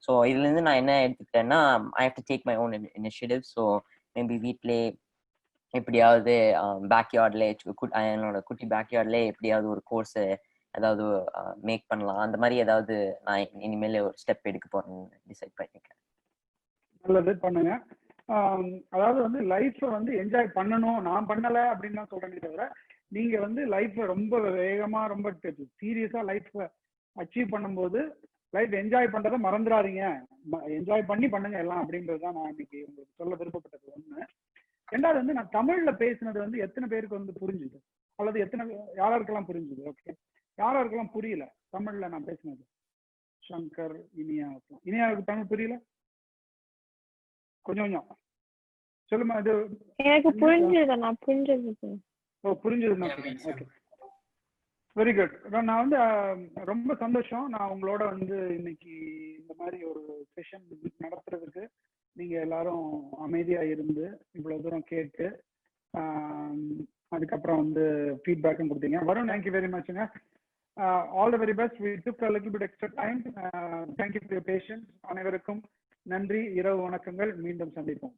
ஸோ இதுலேருந்து நான் என்ன எடுத்துக்கிட்டேன்னா, I have to take my own initiative. So maybe வீட்டிலே எப்படியாவது பேக்யார்ட்லே என்னோட குட்டி பேக்யார்ட்லே எப்படியாவது ஒரு கோர்ஸு ஏதாவது மேக் பண்ணலாம். அந்த மாதிரி ஏதாவது நான் இனிமேல் ஒரு ஸ்டெப் எடுக்க போறேன்னு டிசைட் பண்ணிருக்கேன். நல்லது, பண்ணுங்க. அதாவது வந்து லைஃப்பை வந்து என்ஜாய் பண்ணணும். நான் பண்ணலை அப்படின்னு தான் சொல்றேனே தவிர, நீங்க வந்து லைஃப்பை ரொம்ப வேகமா ரொம்ப சீரியஸா லைஃப்பை அச்சீவ் பண்ணும்போது லைஃப் என்ஜாய் பண்றதை மறந்துடாதீங்க. என்ஜாய் பண்ணி பண்ணுங்க எல்லாம் அப்படின்றதுதான் நான் இன்னைக்கு உங்களுக்கு சொல்ல விருப்பப்பட்டது ஒண்ணு. ரெண்டாவது வந்து நான் தமிழ்ல பேசினது வந்து எத்தனை பேருக்கு வந்து புரிஞ்சுது, அல்லது யாராருக்கெல்லாம் புரிஞ்சுது? ஓகே, யாராருக்கெல்லாம் புரியல தமிழ்ல நான் பேசினது? சங்கர், இனியாவுக்கு தமிழ் புரியல? கொஞ்சம் கொஞ்சம் சொல்லுமா. இது எனக்கு புரிஞ்சது, நான் புரிஞ்சது. ஓ, புரிஞ்சதுன்னா ஓகே, வெரி குட். நான் வந்து ரொம்ப சந்தோஷம் நான் உங்களோட வந்து இன்னைக்கு இந்த மாதிரி ஒரு செஷன் நடத்துறதுக்கு. நீங்க எல்லாரும் அமைதியா இருந்து இவ்வளவு தூரம் கேட்டு அதுக்கப்புறம் வந்து ஃபீட்பேக்கும் கொடுத்தீங்க. வருண், தேங்க்யூ வெரி மச்ங்க. All the very best. We took a little bit extra time. Thank you for your patience. அனைவருக்கும் நன்றி. இரவு வணக்கங்கள். மீண்டும் சந்திப்போம்.